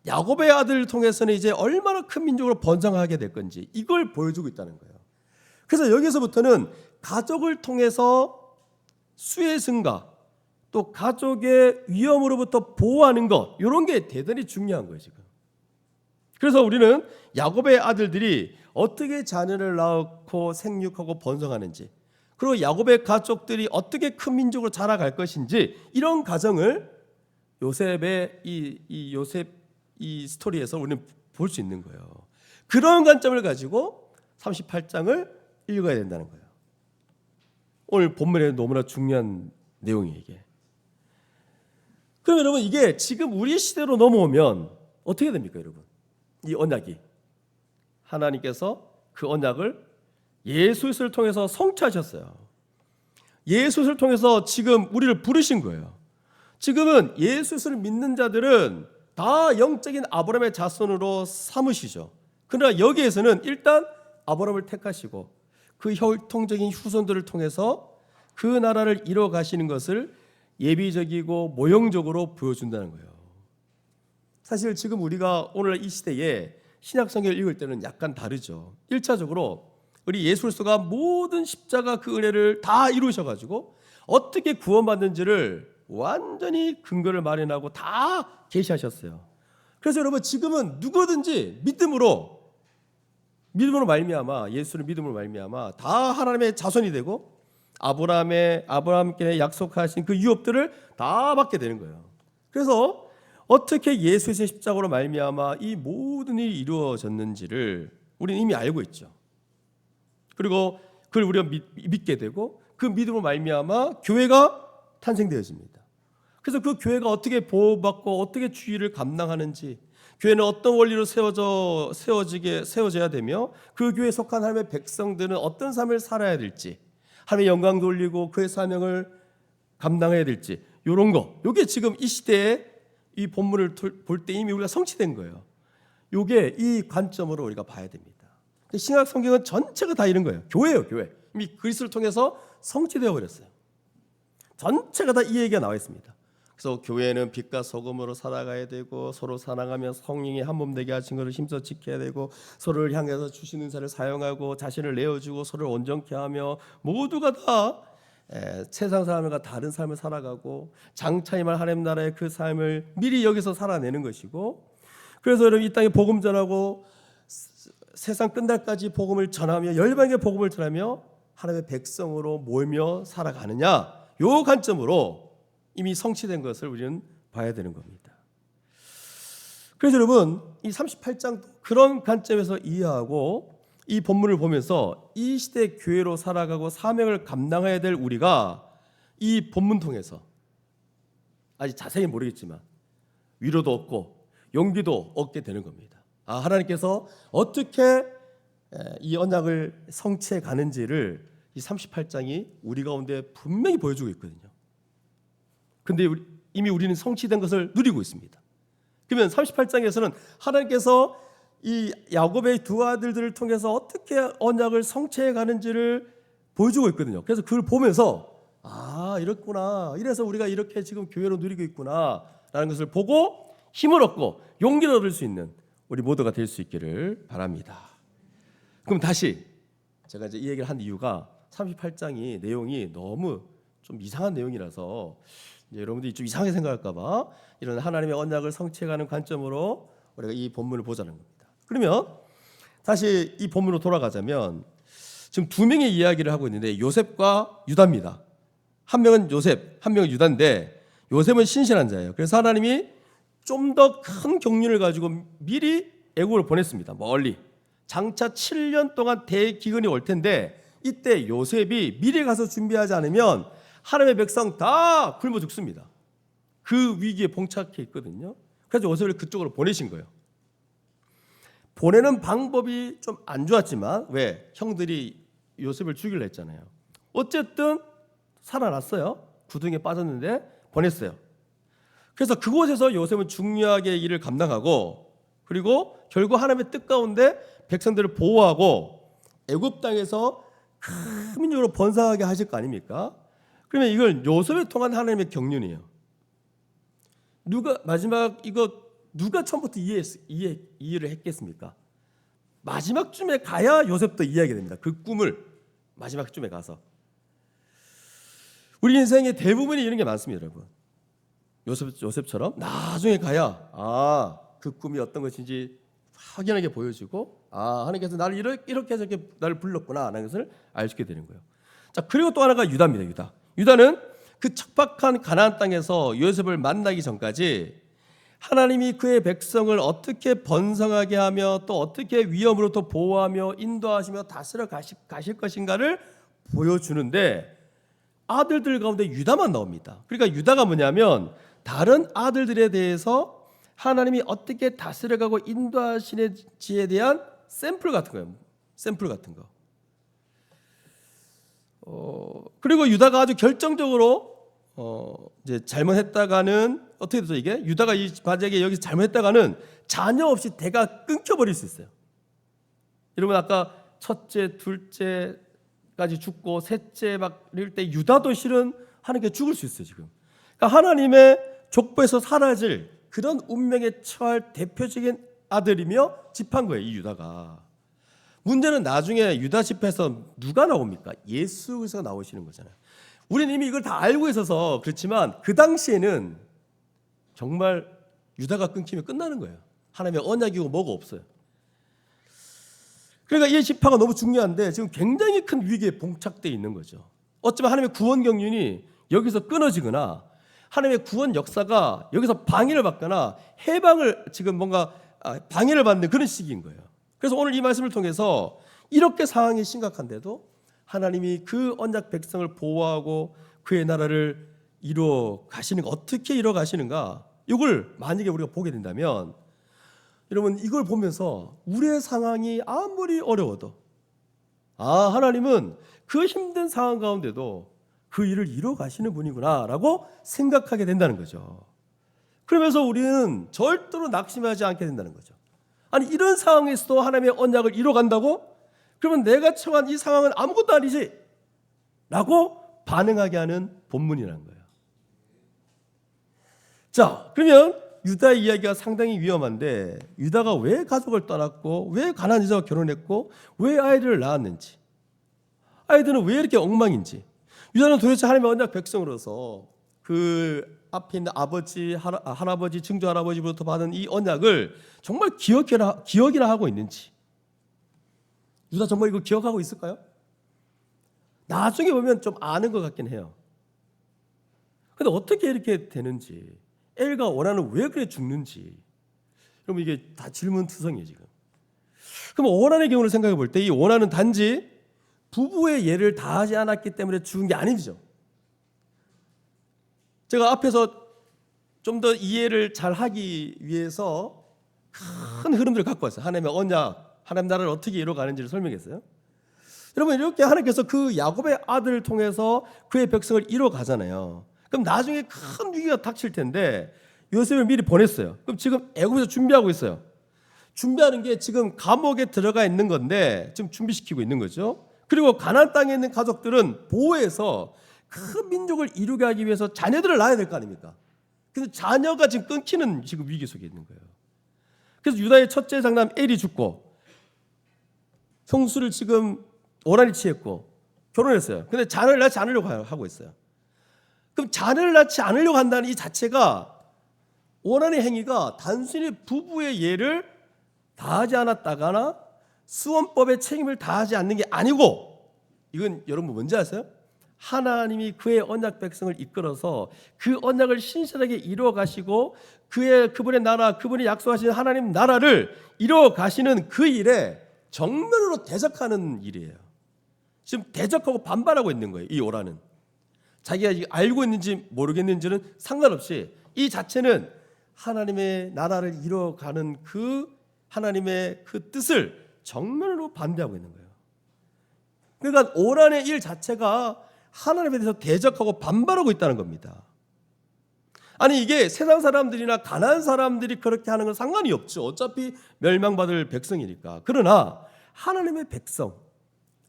야곱의 아들을 통해서는 이제 얼마나 큰 민족으로 번성하게 될 건지 이걸 보여주고 있다는 거예요. 그래서 여기서부터는 가족을 통해서 수의 승가 또 가족의 위험으로부터 보호하는 것 이런 게 대단히 중요한 거예요 지금. 그래서 우리는 야곱의 아들들이 어떻게 자녀를 낳고 생육하고 번성하는지 그리고 야곱의 가족들이 어떻게 큰 민족으로 자라갈 것인지 이런 과정을 요셉의 이 스토리에서 우리는 볼 수 있는 거예요. 그런 관점을 가지고 38장을 읽어야 된다는 거예요. 오늘 본문에 너무나 중요한 내용이에요 이게. 그럼 여러분 이게 지금 우리 시대로 넘어오면 어떻게 됩니까 여러분? 이 언약이 하나님께서 그 언약을 예수를 통해서 성취하셨어요. 예수를 통해서 지금 우리를 부르신 거예요. 지금은 예수를 믿는 자들은 다 영적인 아브라함의 자손으로 삼으시죠. 그러나 여기에서는 일단 아브라함을 택하시고 그 혈통적인 후손들을 통해서 그 나라를 이뤄 가시는 것을 예비적이고 모형적으로 보여준다는 거예요. 사실 지금 우리가 오늘 이 시대에 신약 성경을 읽을 때는 약간 다르죠. 1차적으로 우리 예수 그리스도가 모든 십자가 그 은혜를 다 이루셔가지고 어떻게 구원받는지를 완전히 근거를 마련하고 다 계시하셨어요. 그래서 여러분 지금은 누구든지 믿음으로 말미암아 예수를 믿음으로 말미암아 다 하나님의 자손이 되고 아브라함께 약속하신 그 유업들을 다 받게 되는 거예요. 그래서 어떻게 예수의 십자가로 말미암아 이 모든 일이 이루어졌는지를 우리는 이미 알고 있죠. 그리고 그걸 우리가 믿게 되고 그 믿음으로 말미암아 교회가 탄생되어집니다. 그래서 그 교회가 어떻게 보호받고 어떻게 주의를 감당하는지 교회는 어떤 원리로 세워져야 되며 그 교회에 속한 하나님의 백성들은 어떤 삶을 살아야 될지 하나님의 영광 돌리고 그의 사명을 감당해야 될지 이런 거 이게 지금 이 시대에 이 본문을 볼 때 이미 우리가 성취된 거예요. 요게 이 관점으로 우리가 봐야 됩니다. 신약 성경은 전체가 다 이런 거예요. 교회예요, 교회. 이미 그리스도를 통해서 성취되어 버렸어요. 전체가 다 이 얘기가 나와 있습니다. 그래서 교회는 빛과 소금으로 살아가야 되고 서로 사랑하며 성령이 한 몸 되게 하신 것을 힘써 지켜야 되고 서로를 향해서 주신 은사를 사용하고 자신을 내어주고 서로를 온전케 하며 모두가 다 세상 사람과 다른 삶을 살아가고 장차 임할 하나님 나라의 그 삶을 미리 여기서 살아내는 것이고, 그래서 여러분 이 땅에 복음 전하고 세상 끝날까지 복음을 전하며 열방의 복음을 전하며 하나님의 백성으로 몰며 살아가느냐, 요 관점으로 이미 성취된 것을 우리는 봐야 되는 겁니다. 그래서 여러분 이 38장 그런 관점에서 이해하고 이 본문을 보면서 이 시대 교회로 살아가고 사명을 감당해야 될 우리가 이 본문 통해서 아직 자세히 모르겠지만 위로도 얻고 용기도 얻게 되는 겁니다. 하나님께서 어떻게 이 언약을 성취해 가는지를 이 38장이 우리 가운데 분명히 보여주고 있거든요. 근데 이미 우리는 성취된 것을 누리고 있습니다. 그러면 38장에서는 하나님께서 이 야곱의 두 아들들을 통해서 어떻게 언약을 성취해 가는지를 보여주고 있거든요. 그래서 그걸 보면서 이렇구나, 이래서 우리가 이렇게 지금 교회로 누리고 있구나 라는 것을 보고 힘을 얻고 용기를 얻을 수 있는 우리 모두가 될 수 있기를 바랍니다. 그럼 다시 제가 이제 이 얘기를 한 이유가 38장이 내용이 너무 좀 이상한 내용이라서 여러분들이 좀 이상하게 생각할까 봐 이런 하나님의 언약을 성취해가는 관점으로 우리가 이 본문을 보자는 겁니다. 그러면 다시 이 본문으로 돌아가자면 지금 두 명의 이야기를 하고 있는데 요셉과 유다입니다. 한 명은 요셉, 한 명은 유다인데 요셉은 신실한 자예요. 그래서 하나님이 좀 더 큰 경륜을 가지고 미리 애국을 보냈습니다. 멀리. 장차 7년 동안 대기근이 올 텐데 이때 요셉이 미리 가서 준비하지 않으면 하나님의 백성 다 굶어 죽습니다. 그 위기에 봉착해 있거든요. 그래서 요셉을 그쪽으로 보내신 거예요. 보내는 방법이 좀 안 좋았지만 왜? 형들이 요셉을 죽이려 했잖아요. 어쨌든 살아났어요. 구덩이에 빠졌는데 보냈어요. 그래서 그곳에서 요셉은 중요하게 일을 감당하고 그리고 결국 하나님의 뜻 가운데 백성들을 보호하고 애굽 땅에서 큰 민족으로 번성하게 하실 거 아닙니까? 그러면 이걸 요셉을 통한 하나님의 경륜이에요. 누가 처음부터 이해를 했겠습니까? 마지막쯤에 가야 요셉도 이해하게 됩니다. 그 꿈을 마지막쯤에 가서. 우리 인생의 대부분이 이런 게 많습니다, 여러분. 요셉처럼 나중에 가야 그 꿈이 어떤 것인지 확연하게 보여지고 하나님께서 나를 이렇게 해서 나를 불렀구나 라는 것을 알게 되는 거예요. 자, 그리고 또 하나가 유다입니다. 유다는 그 척박한 가나안 땅에서 요셉을 만나기 전까지 하나님이 그의 백성을 어떻게 번성하게 하며 또 어떻게 위험으로부터 보호하며 인도하시며 다스려 가실 것인가를 보여주는데 아들들 가운데 유다만 나옵니다. 그러니까 유다가 뭐냐면 다른 아들들에 대해서 하나님이 어떻게 다스려가고 인도하시는지에 대한 샘플 같은 거예요. 샘플 같은 거. 그리고 유다가 아주 결정적으로 이제 잘못했다가는 어떻게 되죠? 이게 유다가 만약에 여기서 잘못했다가는 자녀 없이 대가 끊겨버릴 수 있어요. 여러분 아까 첫째, 둘째까지 죽고 셋째 막 이럴 때 유다도 실은 하나님께 죽을 수 있어요 지금. 그러니까 하나님의 족보에서 사라질 그런 운명에 처할 대표적인 아들이며 집한 거예요 이 유다가. 문제는 나중에 유다 집에서 누가 나옵니까? 예수 그리스도가 나오시는 거잖아요. 우리는 이미 이걸 다 알고 있어서 그렇지만 그 당시에는 정말 유다가 끊기면 끝나는 거예요. 하나님의 언약이고 뭐가 없어요. 그러니까 이 지파가 너무 중요한데 지금 굉장히 큰 위기에 봉착되어 있는 거죠. 어쩌면 하나님의 구원 경륜이 여기서 끊어지거나 하나님의 구원 역사가 여기서 방해를 받거나 해방을 지금 뭔가 방해를 받는 그런 시기인 거예요. 그래서 오늘 이 말씀을 통해서 이렇게 상황이 심각한데도 하나님이 그 언약 백성을 보호하고 그의 나라를 이루어 가시는 가 어떻게 이루어 가시는가 이걸 만약에 우리가 보게 된다면 여러분 이걸 보면서 우리의 상황이 아무리 어려워도 하나님은 그 힘든 상황 가운데도 그 일을 이루어 가시는 분이구나 라고 생각하게 된다는 거죠. 그러면서 우리는 절대로 낙심하지 않게 된다는 거죠. 아니 이런 상황에서도 하나님의 언약을 이뤄간다고? 그러면 내가 처한 이 상황은 아무것도 아니지 라고 반응하게 하는 본문이라는 거예요. 자, 그러면 유다의 이야기가 상당히 위험한데 유다가 왜 가족을 떠났고 왜 가나안 여자와 결혼했고 왜 아이들을 낳았는지, 아이들은 왜 이렇게 엉망인지, 유다는 도대체 하나님의 언약 백성으로서 그 앞에 있는 아버지, 할아버지, 증조 할아버지부터 받은 이 언약을 정말 기억이나 하고 있는지, 유다 정말 이걸 기억하고 있을까요? 나중에 보면 좀 아는 것 같긴 해요. 근데 어떻게 이렇게 되는지, 엘과 오나는 왜 그래 죽는지, 여러분 이게 다 질문투성이에요 지금. 그럼 오난의 경우를 생각해 볼 때 이 오난은 단지 부부의 예를 다하지 않았기 때문에 죽은 게 아니죠. 제가 앞에서 좀 더 이해를 잘 하기 위해서 큰 흐름들을 갖고 왔어요. 하나님의 언약, 하나님 나라를 어떻게 이루어가는지를 설명했어요. 여러분 이렇게 하나님께서 그 야곱의 아들을 통해서 그의 백성을 이루어가잖아요. 그럼 나중에 큰 위기가 닥칠 텐데 요셉을 미리 보냈어요. 그럼 지금 애굽에서 준비하고 있어요. 준비하는 게 지금 감옥에 들어가 있는 건데 지금 준비시키고 있는 거죠. 그리고 가나안 땅에 있는 가족들은 보호해서 큰 민족을 이루게 하기 위해서 자녀들을 낳아야 될 거 아닙니까? 그래서 자녀가 지금 끊기는 지금 위기 속에 있는 거예요. 그래서 유다의 첫째 장남 엘이 죽고 형수를 지금 오난이 취했고 결혼했어요. 근데 자녀를 낳지 않으려고 하고 있어요. 그럼 자녀를 낳지 않으려고 한다는 이 자체가 오난의 행위가 단순히 부부의 예를 다하지 않았다거나 수원법의 책임을 다하지 않는 게 아니고, 이건 여러분 뭔지 아세요? 하나님이 그의 언약 백성을 이끌어서 그 언약을 신실하게 이루어 가시고 그분의 나라, 그분이 약속하신 하나님 나라를 이루어 가시는 그 일에 정면으로 대적하는 일이에요. 지금 대적하고 반발하고 있는 거예요. 이 오라는 자기가 알고 있는지 모르겠는지는 상관없이 이 자체는 하나님의 나라를 이루어가는 그 하나님의 그 뜻을 정면으로 반대하고 있는 거예요. 그러니까 오란의 일 자체가 하나님에 대해서 대적하고 반발하고 있다는 겁니다. 아니 이게 세상 사람들이나 가난한 사람들이 그렇게 하는 건 상관이 없죠. 어차피 멸망받을 백성이니까. 그러나 하나님의 백성,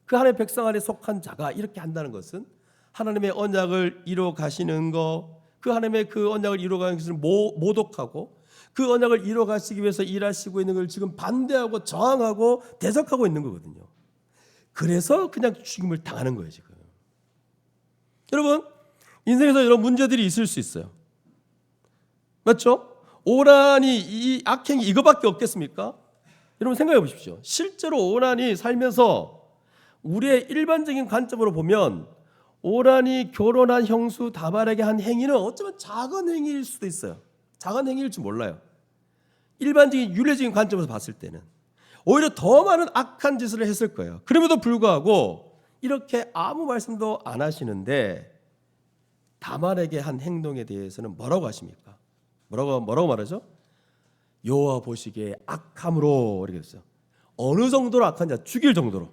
그 하나님의 백성 안에 속한 자가 이렇게 한다는 것은 하나님의 언약을 이루어 가시는 거, 그 하나님의 그 언약을 이루어 가는 것을 모독하고 그 언약을 이루어 가시기 위해서 일하시고 있는 걸 지금 반대하고 저항하고 대적하고 있는 거거든요. 그래서 그냥 죽임을 당하는 거예요 지금. 여러분 인생에서 이런 문제들이 있을 수 있어요. 맞죠? 오란이 이 악행이 이거밖에 없겠습니까? 여러분 생각해 보십시오. 실제로 오란이 살면서 우리의 일반적인 관점으로 보면 오란이 결혼한 형수 다말에게 한 행위는 어쩌면 작은 행위일 수도 있어요. 작은 행위일지 몰라요. 일반적인 윤리적인 관점에서 봤을 때는 오히려 더 많은 악한 짓을 했을 거예요. 그럼에도 불구하고 이렇게 아무 말씀도 안 하시는데 다말에게 한 행동에 대해서는 뭐라고 하십니까? 뭐라고 말하죠? 여호와 보시기에 악함으로 이렇게 했어요. 어느 정도로 악한 자, 죽일 정도로.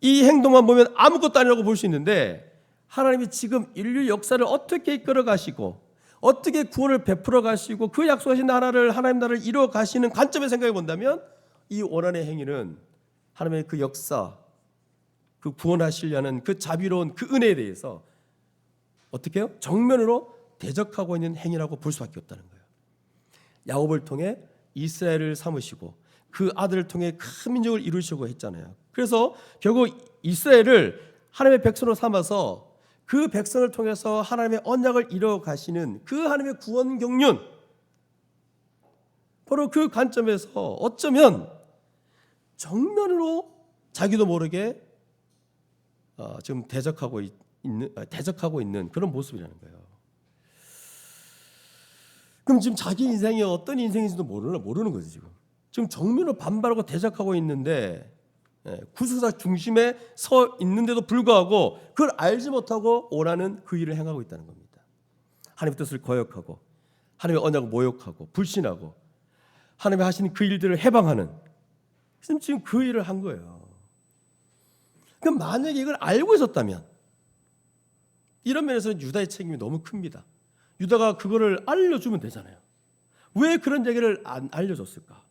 이 행동만 보면 아무것도 아니라고 볼 수 있는데 하나님이 지금 인류 역사를 어떻게 이끌어 가시고 어떻게 구원을 베풀어 가시고 그 약속하신 나라를, 하나님 나라를 이루어 가시는 관점에 생각해 본다면 이 오난의 행위는 하나님의 그 역사, 그 구원하시려는 그 자비로운 그 은혜에 대해서 어떻게 해요? 정면으로 대적하고 있는 행위라고 볼 수밖에 없다는 거예요. 야곱을 통해 이스라엘을 삼으시고 그 아들을 통해 큰 민족을 이루시고 했잖아요. 그래서 결국 이스라엘을 하나님의 백성으로 삼아서 그 백성을 통해서 하나님의 언약을 이루어 가시는 그 하나님의 구원 경륜, 바로 그 관점에서 어쩌면 정면으로 자기도 모르게 지금 대적하고 있는 그런 모습이라는 거예요. 그럼 지금 자기 인생이 어떤 인생인지도 모르는 거죠. 지금 정면으로 반발하고 대적하고 있는데 구속사 중심에 서 있는데도 불구하고 그걸 알지 못하고 오라는 그 일을 행하고 있다는 겁니다. 하나님의 뜻을 거역하고 하나님의 언약을 모욕하고 불신하고 하나님이 하시는 그 일들을 해방하는, 지금 그 일을 한 거예요. 그럼 만약에 이걸 알고 있었다면, 이런 면에서는 유다의 책임이 너무 큽니다. 유다가 그거를 알려주면 되잖아요. 왜 그런 얘기를 안 알려줬을까?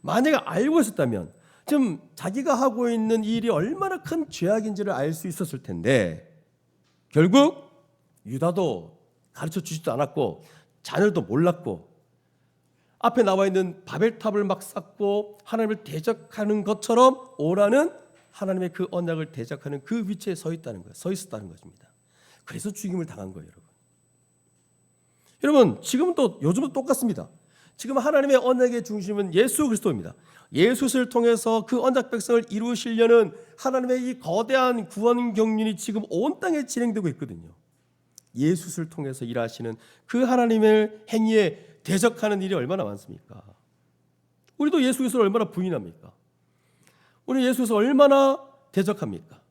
만약에 알고 있었다면 지금 자기가 하고 있는 이 일이 얼마나 큰 죄악인지를 알 수 있었을 텐데 결국 유다도 가르쳐 주지도 않았고 자녀도 몰랐고 앞에 나와 있는 바벨탑을 막 쌓고 하나님을 대적하는 것처럼 오라는 하나님의 그 언약을 대적하는 그 위치에 서 있다는 거예요. 서 있었다는 것입니다. 그래서 죽임을 당한 거예요, 여러분. 여러분, 지금은 또 요즘은 똑같습니다. 지금 하나님의 언약의 중심은 예수 그리스도입니다. 예수를 통해서 그 언약 백성을 이루시려는 하나님의 이 거대한 구원 경륜이 지금 온 땅에 진행되고 있거든요. 예수를 통해서 일하시는 그 하나님의 행위에 대적하는 일이 얼마나 많습니까? 우리도 예수 그리스도를 얼마나 부인합니까? 우리 예수 그리스도 얼마나 대적합니까?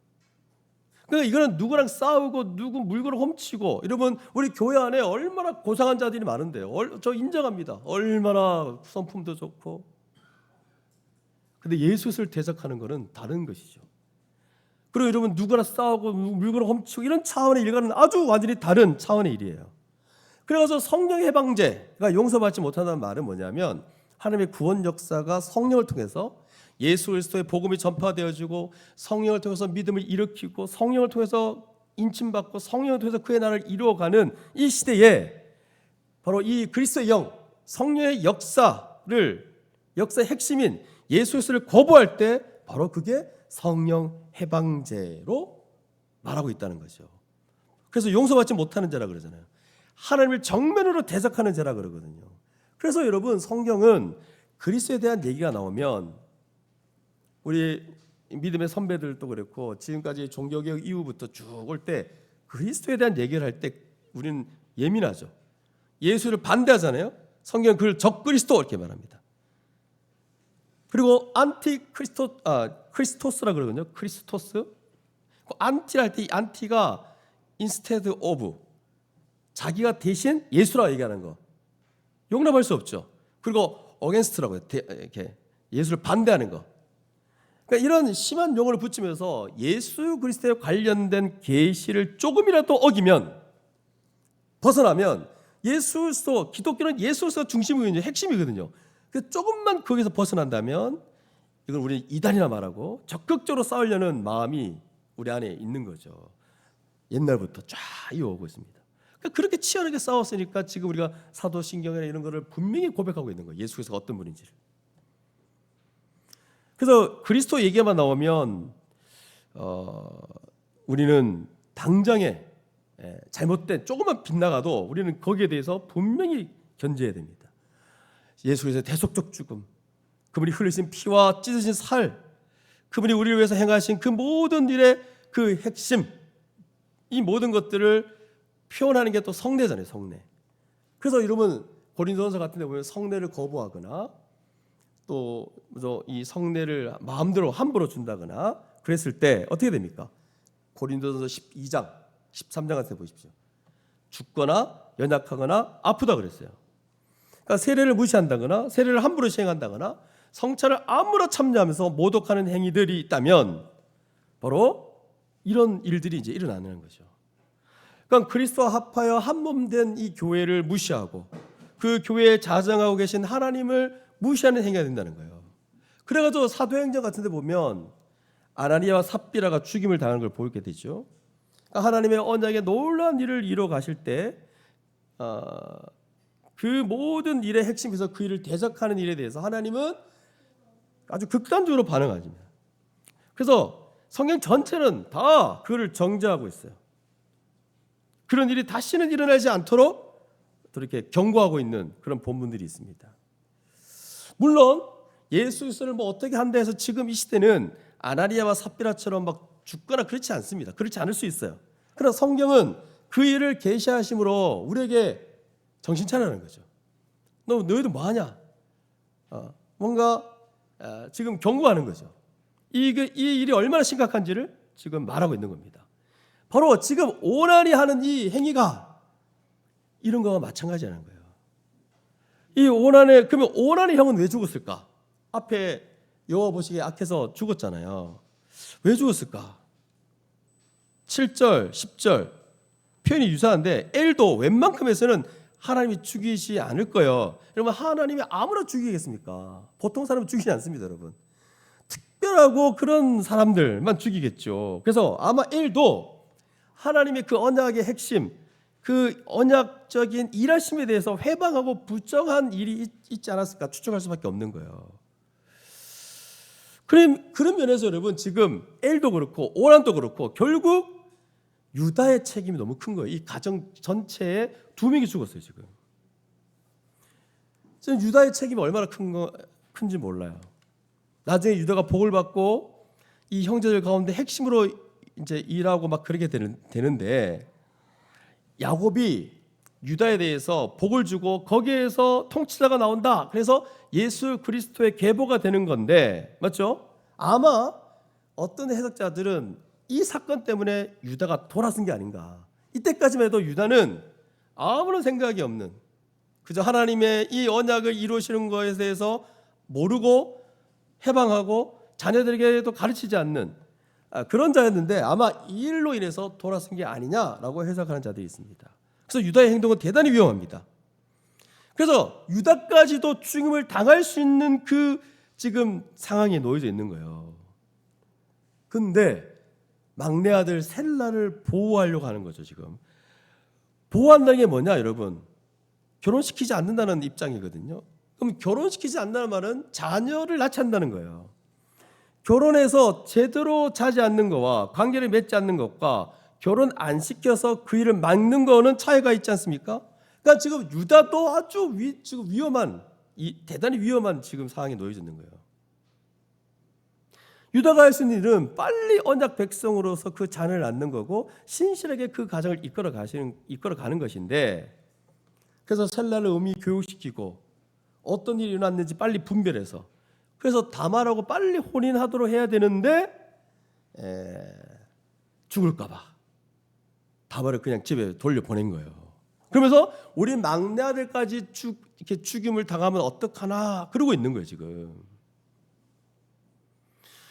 그러니까 이거는 누구랑 싸우고 누구 물건을 훔치고 여러분 우리 교회 안에 얼마나 고상한 자들이 많은데요. 저 인정합니다. 얼마나 성품도 좋고. 근데 예수를 대적하는 것은 다른 것이죠. 그리고 여러분 누구나 싸우고 물건을 훔치고 이런 차원의 일과는 아주 완전히 다른 차원의 일이에요. 그래서 성령 해방제가 용서받지 못한다는 말은 뭐냐면 하나님의 구원 역사가 성령을 통해서 예수 그리스도의 복음이 전파되어지고 성령을 통해서 믿음을 일으키고 성령을 통해서 인침받고 성령을 통해서 그의 나라를 이루어가는 이 시대에 바로 이 그리스도의 영, 성령의 역사의 핵심인 예수 그리스도를 거부할 때 바로 그게 성령 해방제로 말하고 있다는 거죠. 그래서 용서받지 못하는 자라 그러잖아요. 하나님을 정면으로 대적하는 자라 그러거든요. 그래서 여러분 성경은 그리스도에 대한 얘기가 나오면 우리 믿음의 선배들도 그렇고 지금까지 종교개혁 이후부터 쭉 올 때 그리스도에 대한 얘기를 할 때 우리는 예민하죠. 예수를 반대하잖아요. 성경은 그를 적그리스도 이렇게 말합니다. 그리고 크리스토스라 그러거든요. 크리스토스. 안티를 할 때 이 안티가 instead of 자기가 대신 예수라 얘기하는 거 용납할 수 없죠. 그리고 against라고 해요. 이렇게 예수를 반대하는 거. 그러니까 이런 심한 용어를 붙이면서 예수 그리스도에 관련된 계시를 조금이라도 어기면 벗어나면 예수 그리스도 기독교는 예수 그리스도가 중심이거든요. 핵심이거든요. 그 조금만 거기서 벗어난다면 이걸 우리 이단이나 말하고 적극적으로 싸우려는 마음이 우리 안에 있는 거죠. 옛날부터 쫙 이어오고 있습니다. 그러니까 그렇게 치열하게 싸웠으니까 지금 우리가 사도신경이나 이런 거를 분명히 고백하고 있는 거예요. 예수 그리스도가 어떤 분인지를. 그래서 그리스도 얘기만 나오면 우리는 당장에 잘못된 조금만 빗나가도 우리는 거기에 대해서 분명히 견제해야 됩니다. 예수 그리스도의 대속적 죽음, 그분이 흘리신 피와 찢으신 살, 그분이 우리를 위해서 행하신 그 모든 일의 그 핵심, 이 모든 것들을 표현하는 게 또 성례잖아요. 성례. 그래서 여러분 고린도전서 같은 데 보면 성례를 거부하거나 또 이 성례를 마음대로 함부로 준다거나 그랬을 때 어떻게 됩니까? 고린도전서 12장 13장 같은 데 보십시오. 죽거나 연약하거나 아프다 그랬어요. 그러니까 세례를 무시한다거나 세례를 함부로 시행한다거나 성찬을 아무나 참여하면서 모독하는 행위들이 있다면 바로 이런 일들이 이제 일어나는 거죠. 그러니까 그리스도와 합하여 한 몸 된 이 교회를 무시하고 그 교회에 자정하고 계신 하나님을 무시하는 행위가 된다는 거예요. 그래가지고 사도행전 같은 데 보면 아나니아와 삽비라가 죽임을 당하는 걸 보게 되죠. 그러니까 하나님의 언약의 놀라운 일을 이루어 가실 때 그 모든 일의 핵심에서 그 일을 대적하는 일에 대해서 하나님은 아주 극단적으로 반응하십니다. 그래서 성경 전체는 다 그를 정죄하고 있어요. 그런 일이 다시는 일어나지 않도록 이렇게 경고하고 있는 그런 본문들이 있습니다. 물론 예수 그리스도를 뭐 어떻게 한다 해서 지금 이 시대는 아나니아와 삽비라처럼 막 죽거나 그렇지 않습니다. 그렇지 않을 수 있어요. 그러나 성경은 그 일을 계시하심으로 우리에게 정신 차리라는 거죠. 너희들 뭐 하냐? 뭔가 지금 경고하는 거죠. 이 일이 얼마나 심각한지를 지금 말하고 있는 겁니다. 바로 지금 오난이 하는 이 행위가 이런 거와 마찬가지라는 거예요. 이 오난의 그러면 오난의 형은 왜 죽었을까? 앞에 여호와 보시기에 악해서 죽었잖아요. 왜 죽었을까? 7절, 10절 표현이 유사한데 엘도 웬만큼에서는 하나님이 죽이지 않을 거예요. 여러분, 하나님이 아무나 죽이겠습니까? 보통 사람은 죽이지 않습니다, 여러분. 특별하고 그런 사람들만 죽이겠죠. 그래서 아마 엘도 하나님의 그 언약의 핵심, 그 언약적인 일하심에 대해서 회방하고 부정한 일이 있지 않았을까 추측할 수밖에 없는 거예요. 그런 면에서 여러분, 지금 엘도 그렇고 오란도 그렇고 결국 유다의 책임이 너무 큰 거예요. 이 가정 전체에 2명이 죽었어요, 지금. 지금 유다의 책임이 얼마나 큰지 몰라요. 나중에 유다가 복을 받고 이 형제들 가운데 핵심으로 이제 일하고 막 그렇게 되는데, 야곱이 유다에 대해서 복을 주고 거기에서 통치자가 나온다. 그래서 예수 그리스도의 계보가 되는 건데, 맞죠? 아마 어떤 해석자들은 이 사건 때문에 유다가 돌아선 게 아닌가. 이때까지만 해도 유다는 아무런 생각이 없는, 그저 하나님의 이 언약을 이루시는 것에 대해서 모르고 해방하고 자녀들에게도 가르치지 않는 그런 자였는데, 아마 이 일로 인해서 돌아선 게 아니냐라고 해석하는 자들이 있습니다. 그래서 유다의 행동은 대단히 위험합니다. 그래서 유다까지도 죽임을 당할 수 있는 그 지금 상황에 놓여져 있는 거예요. 근데 막내 아들 셀라를 보호하려고 하는 거죠. 지금 보호한다는 게 뭐냐, 여러분? 결혼시키지 않는다는 입장이거든요. 그럼 결혼시키지 않는다는 말은 자녀를 낳지 않는다는 거예요. 결혼해서 제대로 자지 않는 것과 관계를 맺지 않는 것과 결혼 안 시켜서 그 일을 막는 거는 차이가 있지 않습니까? 그러니까 지금 유다도 아주 지금 위험한, 대단히 위험한 지금 상황에 놓여져 있는 거예요. 유다가 할 수 있는 일은 빨리 언약 백성으로서 그 자녀를 낳는 거고 신실하게 그 가정을 이끌어가는 것인데, 그래서 셀라를 음히 교육시키고 어떤 일이 일어났는지 빨리 분별해서, 그래서 다말하고 빨리 혼인하도록 해야 되는데 죽을까 봐 다말을 그냥 집에 돌려보낸 거예요. 그러면서 우리 막내 아들까지 이렇게 죽임을 당하면 어떡하나 그러고 있는 거예요, 지금.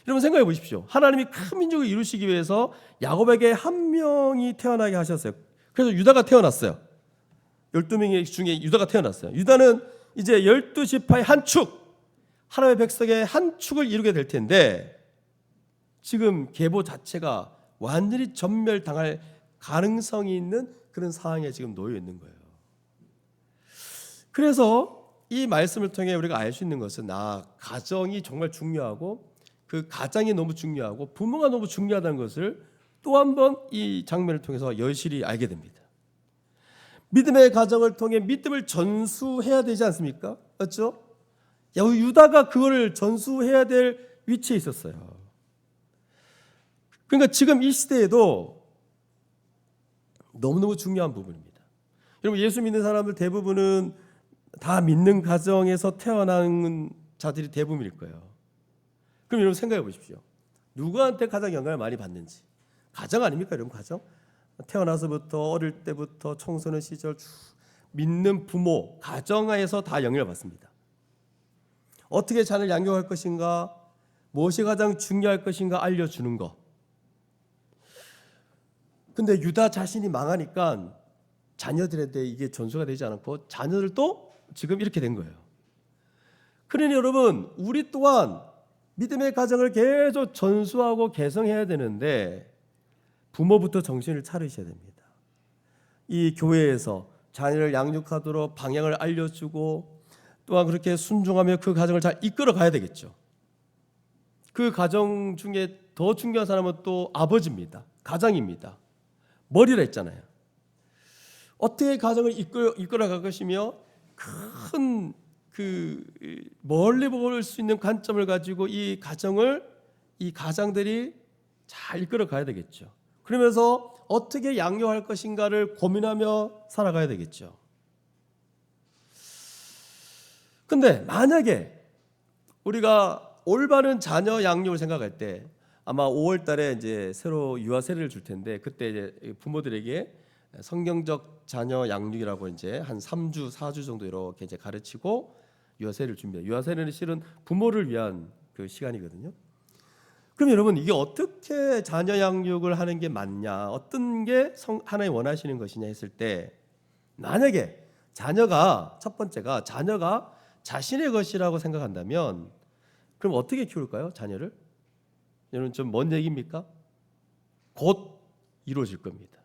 여러분 생각해 보십시오. 하나님이 큰 민족을 이루시기 위해서 야곱에게 한 명이 태어나게 하셨어요. 그래서 유다가 태어났어요. 12명 중에 유다가 태어났어요. 유다는 이제 12지파의 한 축, 하나님의 백성의 한 축을 이루게 될 텐데, 지금 계보 자체가 완전히 전멸당할 가능성이 있는 그런 상황에 지금 놓여 있는 거예요. 그래서 이 말씀을 통해 우리가 알 수 있는 것은, 가정이 정말 중요하고 그 가장이 너무 중요하고 부모가 너무 중요하다는 것을 또 한 번 이 장면을 통해서 여실히 알게 됩니다. 믿음의 가정을 통해 믿음을 전수해야 되지 않습니까? 맞죠? 유다가 그거를 전수해야 될 위치에 있었어요. 그러니까 지금 이 시대에도 너무너무 중요한 부분입니다. 여러분, 예수 믿는 사람들 대부분은 다 믿는 가정에서 태어난 자들이 대부분일 거예요. 그럼 여러분 생각해 보십시오. 누구한테 가장 영향을 많이 받는지. 가정 아닙니까, 여러분? 가정? 태어나서부터 어릴 때부터 청소년 시절 믿는 부모, 가정에서 다 영향을 받습니다. 어떻게 자녀를 양육할 것인가, 무엇이 가장 중요할 것인가 알려주는 것. 근데 유다 자신이 망하니까 자녀들한테 이게 전수가 되지 않고 자녀들도 지금 이렇게 된 거예요. 그러니 여러분, 우리 또한 믿음의 가정을 계속 전수하고 개성해야 되는데 부모부터 정신을 차리셔야 됩니다. 이 교회에서 자녀를 양육하도록 방향을 알려주고 또한 그렇게 순종하며 그 가정을 잘 이끌어 가야 되겠죠. 그 가정 중에 더 중요한 사람은 또 아버지입니다. 가장입니다. 머리라 했잖아요. 어떻게 가정을 이끌어 갈 것이며 큰 멀리 볼 수 있는 관점을 가지고 이 가장들이 잘 이끌어 가야 되겠죠. 그러면서 어떻게 양육할 것인가를 고민하며 살아가야 되겠죠. 근데 만약에 우리가 올바른 자녀 양육을 생각할 때, 아마 5월 달에 이제 새로 유아 세례를 줄 텐데, 그때 이제 부모들에게 성경적 자녀 양육이라고 이제 한 3주, 4주 정도 이렇게 이제 가르치고 유아 세례를 줍니다. 유아 세례는 실은 부모를 위한 그 시간이거든요. 그럼 여러분, 이게 어떻게 자녀 양육을 하는 게 맞냐, 어떤 게 하나님 원하시는 것이냐 했을 때, 만약에 첫 번째가 자녀가 자신의 것이라고 생각한다면 그럼 어떻게 키울까요? 자녀를? 여러분 좀 먼 얘기입니까? 곧 이루어질 겁니다.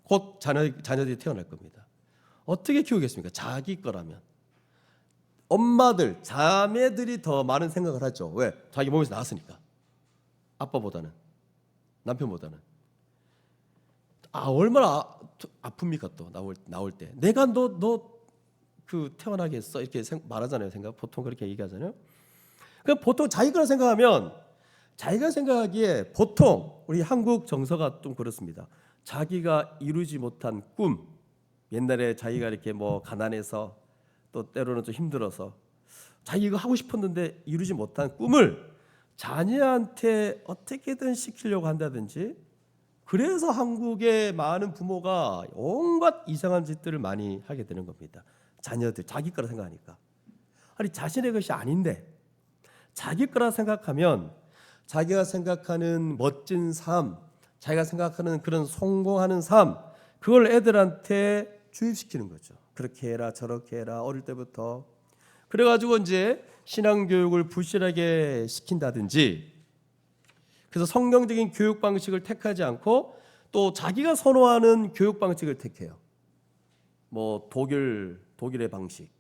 곧 자녀들이 태어날 겁니다. 어떻게 키우겠습니까? 자기 거라면. 엄마들, 자매들이 더 많은 생각을 하죠. 왜? 자기 몸에서 나왔으니까. 아빠보다는, 남편보다는. 얼마나 아픕니까 또 나올 때. 내가 너 그 태어나게 했어 이렇게 말하잖아요. 보통 그렇게 얘기하잖아요. 그럼 보통 자기 거라 생각하면 자기가 생각하기에 보통 우리 한국 정서가 좀 그렇습니다. 자기가 이루지 못한 꿈, 옛날에 자기가 이렇게 뭐 가난해서 또 때로는 좀 힘들어서 자기가 하고 싶었는데 이루지 못한 꿈을 자녀한테 어떻게든 시키려고 한다든지, 그래서 한국의 많은 부모가 온갖 이상한 짓들을 많이 하게 되는 겁니다. 자녀들 자기 거라 생각하니까. 아니 자신의 것이 아닌데 자기 거라 생각하면 자기가 생각하는 멋진 삶, 자기가 생각하는 그런 성공하는 삶, 그걸 애들한테 주입시키는 거죠. 그렇게 해라 저렇게 해라 어릴 때부터. 그래가지고 이제 신앙교육을 부실하게 시킨다든지, 그래서 성경적인 교육 방식을 택하지 않고 또 자기가 선호하는 교육 방식을 택해요. 뭐 독일의 방식,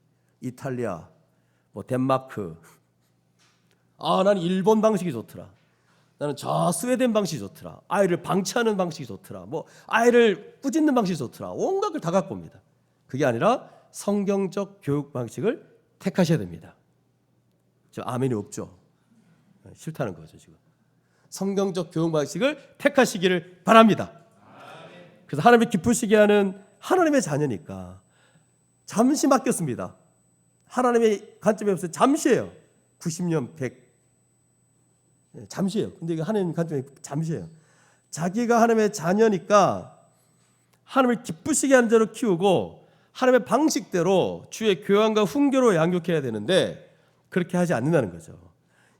이탈리아, 뭐 덴마크. 나는 일본 방식이 좋더라. 나는 저 스웨덴 방식이 좋더라. 아이를 방치하는 방식이 좋더라. 뭐 아이를 꾸짖는 방식이 좋더라. 온갖 걸 다 갖고 옵니다. 그게 아니라 성경적 교육 방식을 택하셔야 됩니다. 저 아멘이 없죠. 싫다는 거죠 지금. 성경적 교육 방식을 택하시기를 바랍니다. 그래서 하나님이 기쁘시게 하는 하나님의 자녀니까 잠시 맡겼습니다. 하나님의 관점에 없어서 잠시예요. 90년 100 잠시예요. 근데 이거 하나님 관점에 잠시예요. 자기가 하나님의 자녀니까 하나님을 기쁘시게 하는 대로 키우고 하나님의 방식대로 주의 교양과 훈계로 양육해야 되는데 그렇게 하지 않는다는 거죠.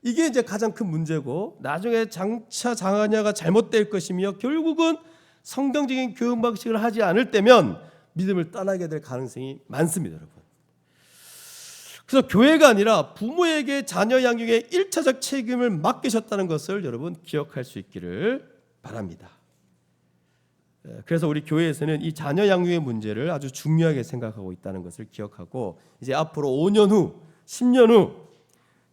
이게 이제 가장 큰 문제고, 나중에 장차 자녀가 잘못될 것이며 결국은 성경적인 교육 방식을 하지 않을 때면 믿음을 떠나게 될 가능성이 많습니다, 여러분. 그래서 교회가 아니라 부모에게 자녀 양육의 1차적 책임을 맡기셨다는 것을 여러분 기억할 수 있기를 바랍니다. 그래서 우리 교회에서는 이 자녀 양육의 문제를 아주 중요하게 생각하고 있다는 것을 기억하고, 이제 앞으로 5년 후, 10년 후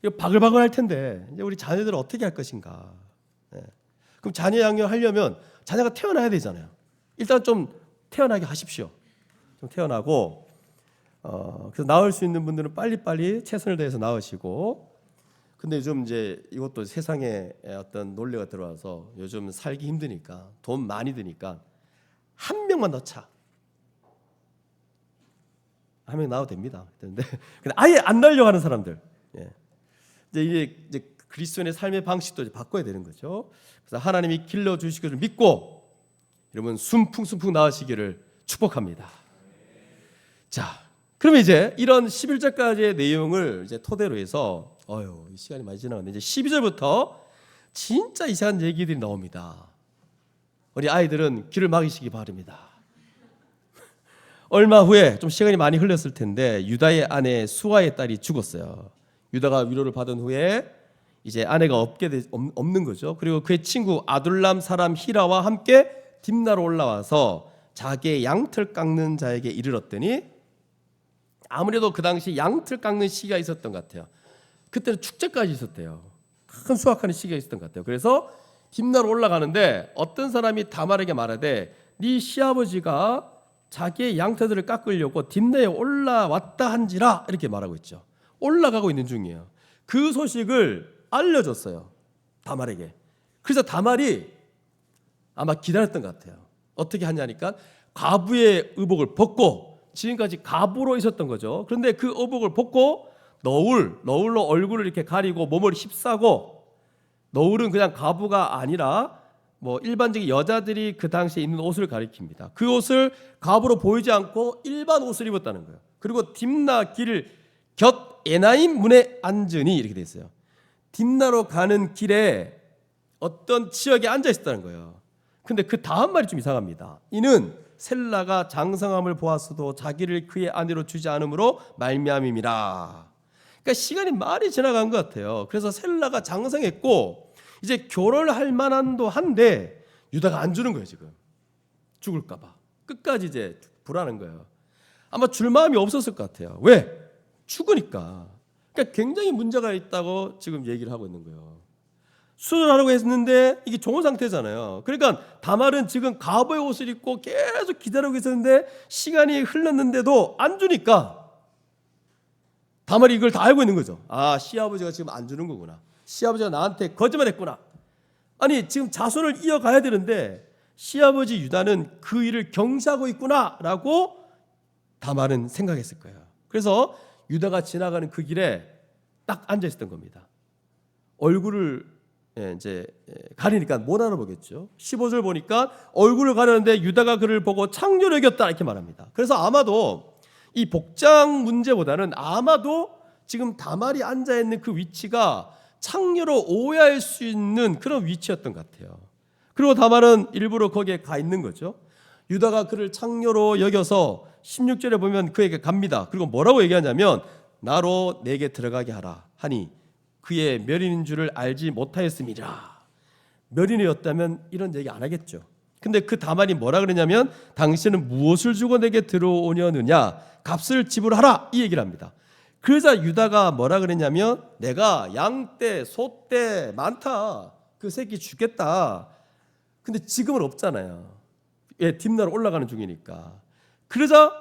이거 바글바글 할 텐데 이제 우리 자녀들은 어떻게 할 것인가. 그럼 자녀 양육하려면 자녀가 태어나야 되잖아요. 일단 좀 태어나게 하십시오. 좀 태어나고 그래서 낳을 수 있는 분들은 빨리빨리 최선을 다해서 낳으시고, 근데 요즘 이제 이것도 세상에 어떤 논리가 들어와서 요즘 살기 힘드니까 돈 많이 드니까 한 명만 넣자. 한 명 낳아도 됩니다. 근데 아예 안 낳으려고 하는 사람들, 이제 그리스도인의 삶의 방식도 이제 바꿔야 되는 거죠. 그래서 하나님이 길러 주시기를 믿고 여러분 순풍순풍 나으시기를 축복합니다. 자, 그럼 이제 이런 11절까지의 내용을 이제 토대로 해서 이 시간이 많이 지나갔는데 이제 12절부터 진짜 이상한 얘기들이 나옵니다. 우리 아이들은 귀를 막으시기 바랍니다. 얼마 후에 좀 시간이 많이 흘렀을 텐데 유다의 아내 수아의 딸이 죽었어요. 유다가 위로를 받은 후에 이제 아내가 없는 거죠. 그리고 그의 친구 아둘람 사람 히라와 함께 딥나로 올라와서 자기의 양털 깎는 자에게 이르렀더니, 아무래도 그 당시 양털 깎는 시기가 있었던 것 같아요. 그때는 축제까지 있었대요. 큰 수확하는 시기가 있었던 것 같아요. 그래서 딥나로 올라가는데 어떤 사람이 다말에게 말하되 네 시아버지가 자기의 양털들을 깎으려고 딥나에 올라왔다 한지라, 이렇게 말하고 있죠. 올라가고 있는 중이에요. 그 소식을 알려줬어요, 다말에게. 그래서 다말이 아마 기다렸던 것 같아요. 어떻게 하냐니까 과부의 의복을 벗고, 지금까지 과부로 있었던 거죠. 그런데 그 의복을 벗고 너울로 얼굴을 이렇게 가리고 몸을 휩싸고, 너울은 그냥 과부가 아니라 뭐 일반적인 여자들이 그 당시에 입는 옷을 가리킵니다. 그 옷을 과부로 보이지 않고 일반 옷을 입었다는 거예요. 그리고 딥나 길 곁 에나임 문에 앉으니, 이렇게 돼 있어요. 딥나로 가는 길에 어떤 지역에 앉아 있었다는 거예요. 근데 그 다음 말이 좀 이상합니다. 이는 셀라가 장성함을 보았어도 자기를 그의 아내로 주지 않으므로 말미암음이라. 그러니까 시간이 많이 지나간 것 같아요. 그래서 셀라가 장성했고 이제 결혼할 만한도 한데 유다가 안 주는 거예요. 지금 죽을까 봐 끝까지 이제 불안한 거예요. 아마 줄 마음이 없었을 것 같아요. 왜? 죽으니까. 그러니까 굉장히 문제가 있다고 지금 얘기를 하고 있는 거예요. 수술하려고 했는데 이게 종혼 상태잖아요. 그러니까 다말은 지금 가보의 옷을 입고 계속 기다리고 있었는데 시간이 흘렀는데도 안 주니까 다말이 이걸 다 알고 있는 거죠. 아, 시아버지가 지금 안 주는 거구나. 시아버지가 나한테 거짓말했구나. 아니 지금 자손을 이어가야 되는데 시아버지 유다는 그 일을 경시하고 있구나라고 다말은 생각했을 거예요. 그래서 유다가 지나가는 그 길에 딱 앉아 있었던 겁니다. 얼굴을 이제 가리니까 못 알아보겠죠. 15절 보니까 얼굴을 가렸는데 유다가 그를 보고 창녀로 여겼다 이렇게 말합니다. 그래서 아마도 이 복장 문제보다는 아마도 지금 다말이 앉아 있는 그 위치가 창녀로 오해할 수 있는 그런 위치였던 것 같아요. 그리고 다말은 일부러 거기에 가 있는 거죠. 유다가 그를 창녀로 여겨서 16절에 보면 그에게 갑니다. 그리고 뭐라고 얘기하냐면 나로 내게 들어가게 하라 하니 그의 멸인인 줄을 알지 못하였음이라. 멸인이었다면 이런 얘기 안 하겠죠. 근데 그 다말이 뭐라 그러냐면 당신은 무엇을 주고 내게 들어오려느냐 값을 지불하라 이 얘기를 합니다. 그러자 유다가 뭐라 그랬냐면 내가 양떼 소떼 많다 그 새끼 주겠다. 근데 지금은 없잖아요. 예, 뒷날 올라가는 중이니까. 그러자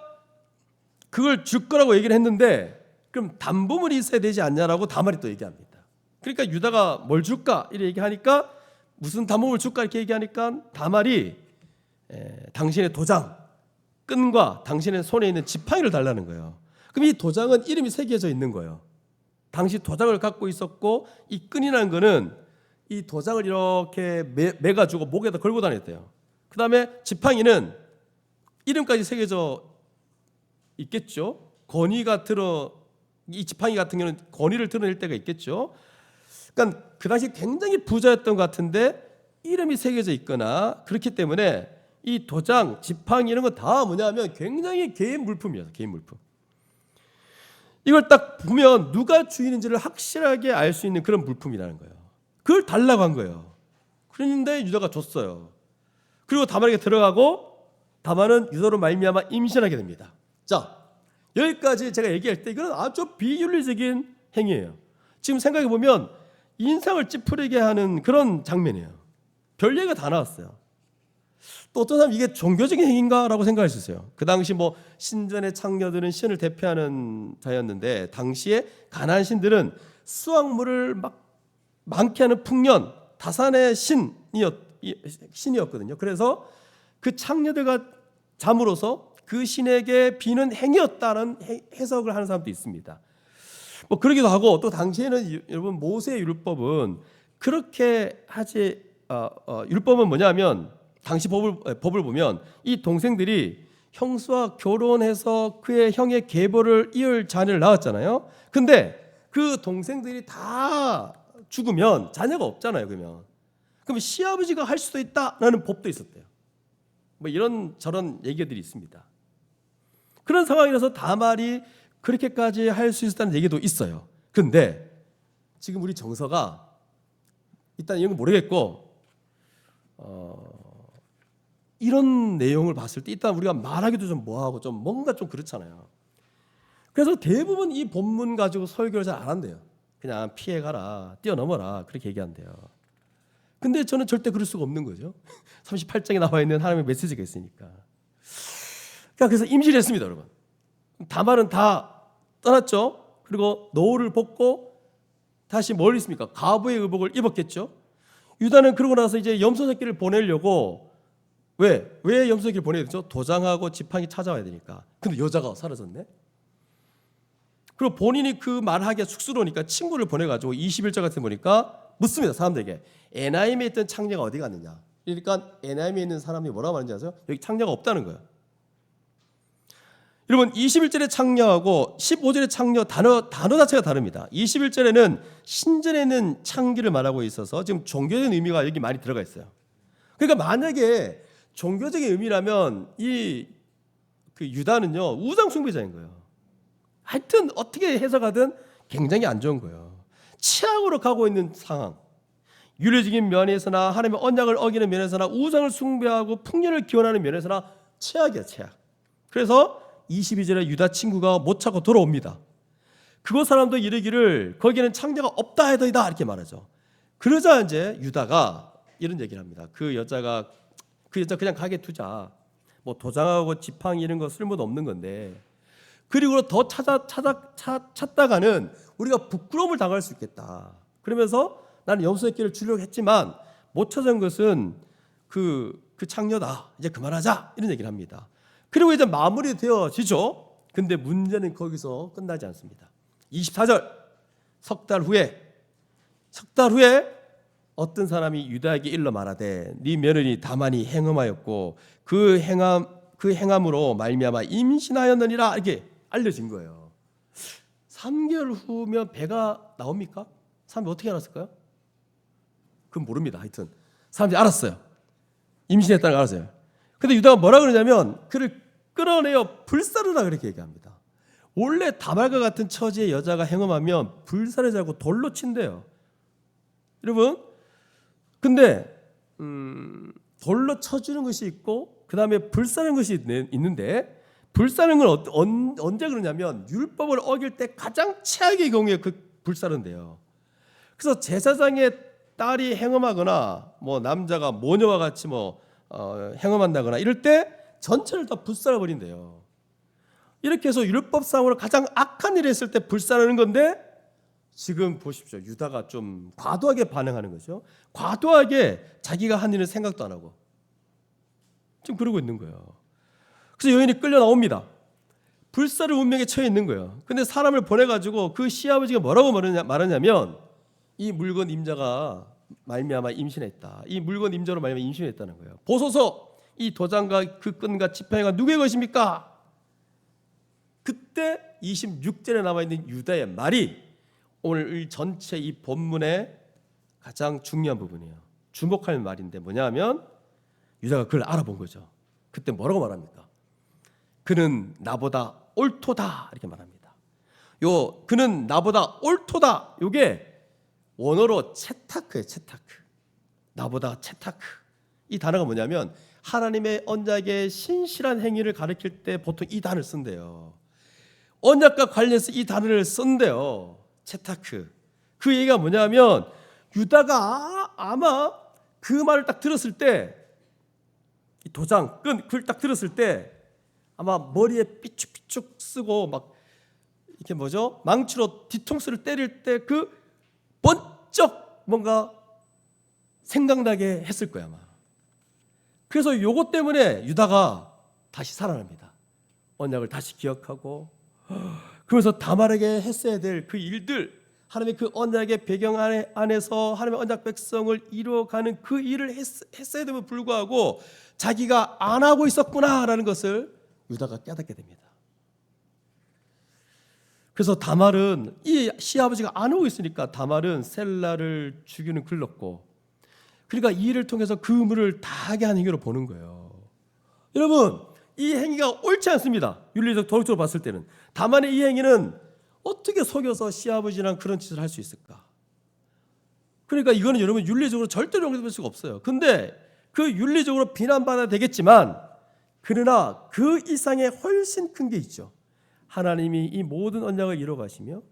그걸 줄 거라고 얘기를 했는데 그럼 담보물이 있어야 되지 않냐라고 다말이 또 얘기합니다. 그러니까 유다가 뭘 줄까 이렇게 얘기하니까 무슨 담보물 줄까 이렇게 얘기하니까 다말이 당신의 도장 끈과 당신의 손에 있는 지팡이를 달라는 거예요. 그럼 이 도장은 이름이 새겨져 있는 거예요. 당시 도장을 갖고 있었고 이 끈이라는 거는 이 도장을 이렇게 매가지고 목에다 걸고 다녔대요. 그 다음에 지팡이는 이름까지 새겨져 있겠죠. 이 지팡이 같은 경우는 권위를 드러낼 때가 있겠죠. 그러니까 그 당시 굉장히 부자였던 것 같은데 이름이 새겨져 있거나 그렇기 때문에 이 도장, 지팡이 이런 거 다 뭐냐면 굉장히 개인 물품이에요. 개인 물품. 이걸 딱 보면 누가 주인인지를 확실하게 알 수 있는 그런 물품이라는 거예요. 그걸 달라고 한 거예요. 그런데 유다가 줬어요. 그리고 다말에게 들어가고 다말은 유다로 말미암아 임신하게 됩니다. 자, 여기까지 제가 얘기할 때 이건 아주 비윤리적인 행위예요. 지금 생각해 보면 인상을 찌푸리게 하는 그런 장면이에요. 별 얘기가 다 나왔어요. 또 어떤 사람 이게 종교적인 행위인가라고 생각할 수 있어요. 그 당시 뭐 신전의 창녀들은 신을 대표하는 자였는데 당시에 가나안 신들은 수확물을 막 많게 하는 풍년 다산의 신이었거든요. 그래서 그 창녀들과 잠으로써 그 신에게 비는 행위였다는 해석을 하는 사람도 있습니다. 뭐 그러기도 하고 또 당시에는 여러분 모세의 율법은 그렇게 하지 율법은 뭐냐면 당시 법을 보면 이 동생들이 형수와 결혼해서 그의 형의 계보를 이을 자녀를 낳았잖아요. 근데 그 동생들이 다 죽으면 자녀가 없잖아요. 그러면 시아버지가 할 수도 있다라는 법도 있었대요. 뭐 이런 저런 얘기들이 있습니다. 그런 상황이라서 다말이 그렇게까지 할 수 있었다는 얘기도 있어요. 근데 지금 우리 정서가 일단 이런 거 모르겠고 이런 내용을 봤을 때 일단 우리가 말하기도 좀 뭐하고 좀 뭔가 좀 그렇잖아요. 그래서 대부분 이 본문 가지고 설교를 잘 안 한대요. 그냥 피해가라, 뛰어넘어라 그렇게 얘기한대요. 근데 저는 절대 그럴 수가 없는 거죠. 38장에 나와 있는 하나님의 메시지가 있으니까. 그래서 임신을 했습니다, 여러분. 다말은 다 떠났죠. 그리고 노를 벗고 다시 뭘 입습니까? 과부의 의복을 입었겠죠. 유다는 그러고 나서 이제 염소 새끼를 보내려고 왜 염소 새끼를 보내야 되죠? 도장하고 지팡이 찾아와야 되니까. 근데 여자가 사라졌네. 그리고 본인이 그 말하기가 쑥스러우니까 친구를 보내가지고 21절 같은 보니까 묻습니다. 사람들에게 에나임에 있던 창녀가 어디 갔느냐. 그러니까 에나임에 있는 사람이 뭐라고 하는지 아세요? 여기 창녀가 없다는 거예요. 여러분 21절의 창녀하고 15절의 창녀 단어 자체가 다릅니다. 21절에는 신전에 있는 창기를 말하고 있어서 지금 종교적인 의미가 여기 많이 들어가 있어요. 그러니까 만약에 종교적인 의미라면 이 그 유다는요 우상 숭배자인 거예요. 하여튼 어떻게 해석하든 굉장히 안 좋은 거예요. 치악으로 가고 있는 상황. 윤리적인 면에서나 하나님의 언약을 어기는 면에서나 우상을 숭배하고 풍년을 기원하는 면에서나 최악이야, 최악. 그래서 22절에 유다 친구가 못 찾고 돌아옵니다. 그곳 사람도 이르기를 거기에는 창녀가 없다 해더이다 이렇게 말하죠. 그러자 이제 유다가 이런 얘기를 합니다. 그 여자 그냥 가게 두자. 뭐 도장하고 지팡이 이런 거 쓸모도 없는 건데. 그리고 더 찾다가는 우리가 부끄러움을 당할 수 있겠다. 그러면서 나는 염소의 길을 주려고 했지만 못 찾은 것은 그 창녀다. 이제 그만하자. 이런 얘기를 합니다. 그리고 이제 마무리되어지죠. 근데 문제는 거기서 끝나지 않습니다. 24절 석 달 후에 어떤 사람이 유다에게 일러 말하되 네 며느리 다만이 행음하였고 그 행함으로 말미암아 임신하였느니라 이렇게 알려진 거예요. 3개월 후면 배가 나옵니까? 사람이 어떻게 알았을까요? 그건 모릅니다. 하여튼 사람들이 알았어요. 임신했다는 걸 알았어요. 근데 유다가 뭐라 그러냐면 그를 끌어내어 불사르라 그렇게 얘기합니다. 원래 다말과 같은 처지의 여자가 행음하면 불사르지 않고 돌로 친대요. 여러분, 근데 돌로 쳐주는 것이 있고 그 다음에 불사르는 것이 있는데 불사르는 건 언제 그러냐면 율법을 어길 때 가장 최악의 경우에 그 불사른대요. 그래서 제사장의 딸이 행음하거나 뭐 남자가 모녀와 같이 행음한다거나 이럴 때 전체를 다 불살아 버린대요. 이렇게 해서 율법상으로 가장 악한 일을 했을 때 불사르는 건데 지금 보십시오. 유다가 좀 과도하게 반응하는 거죠. 과도하게 자기가 한 일은 생각도 안 하고 지금 그러고 있는 거예요. 그래서 여인이 끌려 나옵니다. 불사를 운명에 처해 있는 거예요. 근데 사람을 보내가지고 그 시아버지가 뭐라고 말하냐면 이 물건 임자가 말미암아 임신했다. 이 물건 임자로 말미암아 임신했다는 거예요. 보소서 이 도장과 그 끈과 지팡이가 누구의 것입니까? 그때 26절에 남아있는 유다의 말이 오늘 전체 이 본문의 가장 중요한 부분이에요. 주목할 말인데 뭐냐면 유다가 그걸 알아본 거죠. 그때 뭐라고 말합니까? 그는 나보다 옳도다 이렇게 말합니다. 그는 나보다 옳도다. 이게 원어로 채타크예요. 채타크. 나보다 채타크. 이 단어가 뭐냐면 하나님의 언약의 신실한 행위를 가리킬 때 보통 이 단어를 쓴대요. 언약과 관련해서 이 단어를 쓴대요. 채타크. 그 얘기가 뭐냐면 유다가 아마 그 말을 딱 들었을 때 이 도장, 그걸 딱 들었을 때 아마 머리에 삐죽삐죽 쓰고 막 이렇게 망치로 뒤통수를 때릴 때 그 번쩍 뭔가 생각나게 했을 거야 아마. 그래서 요것 때문에 유다가 다시 살아납니다. 언약을 다시 기억하고 그러면서 다말에게 했어야 될 그 일들, 하나님의 그 언약의 배경 안에서 하나님의 언약 백성을 이루어가는 그 일을 했어야 됨에 불구하고 자기가 안 하고 있었구나라는 것을 유다가 깨닫게 됩니다. 그래서 다말은 이 시아버지가 안 하고 있으니까 다말은 셀라를 죽이는 글렀고, 그러니까 이 일을 통해서 그 의무를 다하게 하는 행위로 보는 거예요. 여러분, 이 행위가 옳지 않습니다. 윤리적 도덕적으로 봤을 때는. 다만의 이 행위는 어떻게 속여서 시아버지랑 그런 짓을 할 수 있을까? 그러니까 이거는 여러분 윤리적으로 절대로 용서될 수가 없어요. 근데 그 윤리적으로 비난받아야 되겠지만 그러나 그 이상의 훨씬 큰 게 있죠. 하나님이 이 모든 언약을 이루어 가시며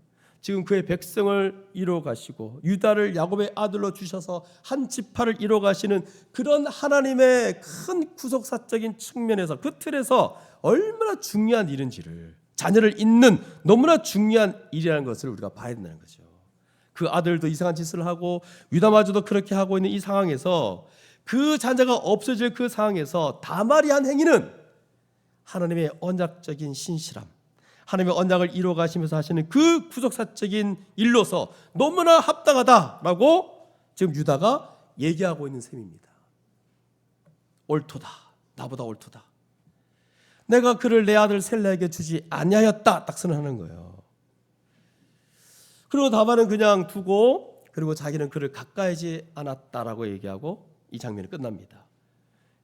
지금 그의 백성을 이루어 가시고 유다를 야곱의 아들로 주셔서 한 지파를 이루어 가시는 그런 하나님의 큰 구속사적인 측면에서 그 틀에서 얼마나 중요한 일인지를, 자녀를 잇는 너무나 중요한 일이라는 것을 우리가 봐야 된다는 거죠. 그 아들도 이상한 짓을 하고 유다마저도 그렇게 하고 있는 이 상황에서 그 자녀가 없어질 그 상황에서 다말이 한 행위는 하나님의 언약적인 신실함, 하나님의 언약을 이루어 가시면서 하시는 그 구속사적인 일로서 너무나 합당하다라고 지금 유다가 얘기하고 있는 셈입니다. 옳도다. 나보다 옳도다. 내가 그를 내 아들 셀라에게 주지 아니하였다. 딱 선언하는 거예요. 그리고 다말은 그냥 두고 그리고 자기는 그를 가까이지 않았다라고 얘기하고 이 장면이 끝납니다.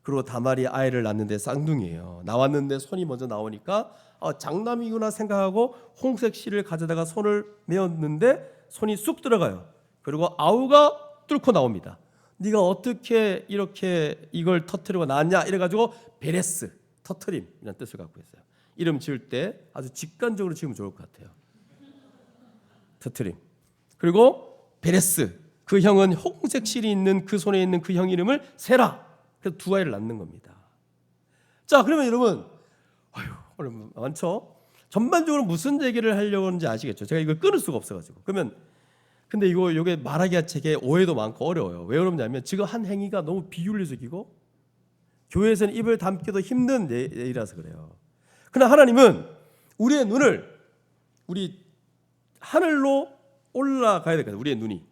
그리고 다말이 아이를 낳는데 쌍둥이에요. 나왔는데 손이 먼저 나오니까 장남이구나 생각하고 홍색 실을 가져다가 손을 메었는데 손이 쑥 들어가요. 그리고 아우가 뚫고 나옵니다. 네가 어떻게 이렇게 이걸 터뜨리고 나왔냐 이래가지고 베레스, 터트림이라는 뜻을 갖고 있어요. 이름 지을 때 아주 직관적으로 지으면 좋을 것 같아요. 터트림. 그리고 베레스, 그 형은 홍색 실이 있는 그 손에 있는 그 형 이름을 세라. 그래서 두 아이를 낳는 겁니다. 자, 그러면 여러분, 오늘 많죠? 전반적으로 무슨 얘기를 하려고 하는지 아시겠죠? 제가 이걸 끊을 수가 없어가지고. 그러면 근데 이게 말하기가 되게 오해도 많고 어려워요. 왜 그러냐면 지금 한 행위가 너무 비윤리적이고 교회에서는 입을 담기도 힘든 예이라서 그래요. 그러나 하나님은 우리의 눈을 우리 하늘로 올라가야 되거든요. 우리의 눈이.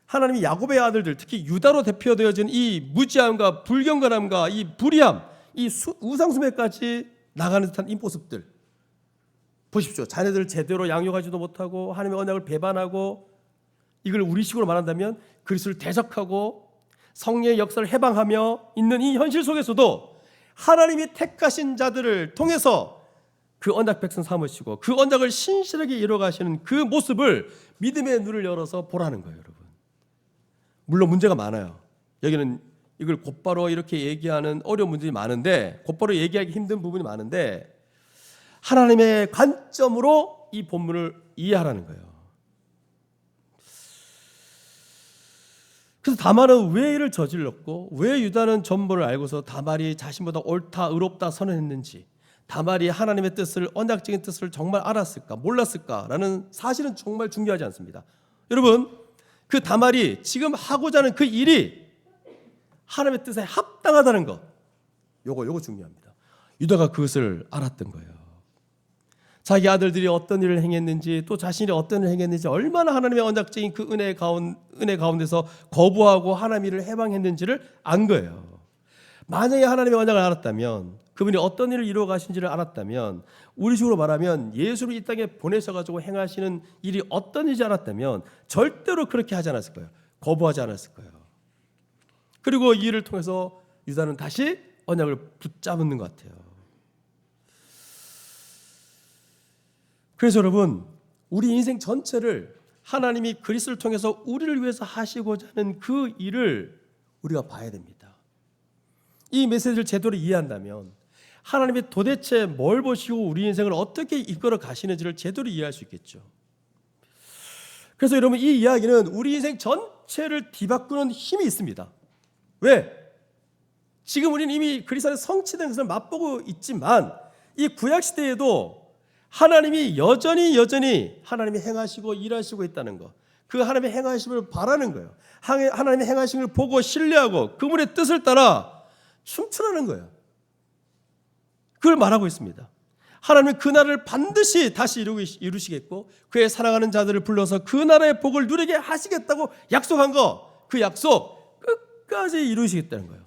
하나님이 야곱의 아들들, 특히 유다로 대표되어진 이 무지함과 불경건함과 이 불의함, 이 우상숭배까지 나가는 듯한 이 모습들 보십시오. 자녀들을 제대로 양육하지도 못하고 하나님의 언약을 배반하고, 이걸 우리식으로 말한다면 그리스도를 대적하고 성령의 역사를 해방하며 있는 이 현실 속에서도 하나님이 택하신 자들을 통해서 그 언약 백성 삼으시고 그 언약을 신실하게 이뤄가시는 그 모습을 믿음의 눈을 열어서 보라는 거예요, 여러분. 물론 문제가 많아요. 여기는 이걸 곧바로 이렇게 얘기하는 어려운 문제가 많은데, 곧바로 얘기하기 힘든 부분이 많은데, 하나님의 관점으로 이 본문을 이해하라는 거예요. 그래서 다말은 왜 이를 저질렀고, 왜 유다는 전부를 알고서 다말이 자신보다 옳다 의롭다 선언했는지, 다말이 하나님의 뜻을, 언약적인 뜻을 정말 알았을까 몰랐을까라는 사실은 정말 중요하지 않습니다. 여러분, 그 다말이 지금 하고자 하는 그 일이 하나님의 뜻에 합당하다는 것, 요거 중요합니다. 유다가 그것을 알았던 거예요. 자기 아들들이 어떤 일을 행했는지, 또 자신이 어떤 일을 행했는지, 얼마나 하나님의 언약적인 그 은혜 가운데서 거부하고 하나님 일을 해방했는지를 안 거예요. 만약에 하나님의 언약을 알았다면, 그분이 어떤 일을 이루어 가신지를 알았다면, 우리식으로 말하면 예수를 이 땅에 보내셔가지고 행하시는 일이 어떤 일인지 알았다면 절대로 그렇게 하지 않았을 거예요. 거부하지 않았을 거예요. 그리고 이 일을 통해서 유다는 다시 언약을 붙잡는 것 같아요. 그래서 여러분, 우리 인생 전체를 하나님이 그리스도를 통해서 우리를 위해서 하시고자 하는 그 일을 우리가 봐야 됩니다. 이 메시지를 제대로 이해한다면 하나님이 도대체 뭘 보시고 우리 인생을 어떻게 이끌어 가시는지를 제대로 이해할 수 있겠죠. 그래서 여러분, 이 이야기는 우리 인생 전체를 뒤바꾸는 힘이 있습니다. 왜? 지금 우리는 이미 그리스도 안에 성취된 것을 맛보고 있지만, 이 구약시대에도 하나님이 여전히 하나님이 행하시고 일하시고 있다는 것, 그 하나님의 행하심을 바라는 거예요. 하나님의 행하심을 보고 신뢰하고 그분의 뜻을 따라 춤추라는 거예요. 그걸 말하고 있습니다. 하나님은 그 나라를 반드시 다시 이루시겠고, 그의 사랑하는 자들을 불러서 그 나라의 복을 누리게 하시겠다고 약속한 거, 그 약속 끝까지 이루시겠다는 거예요.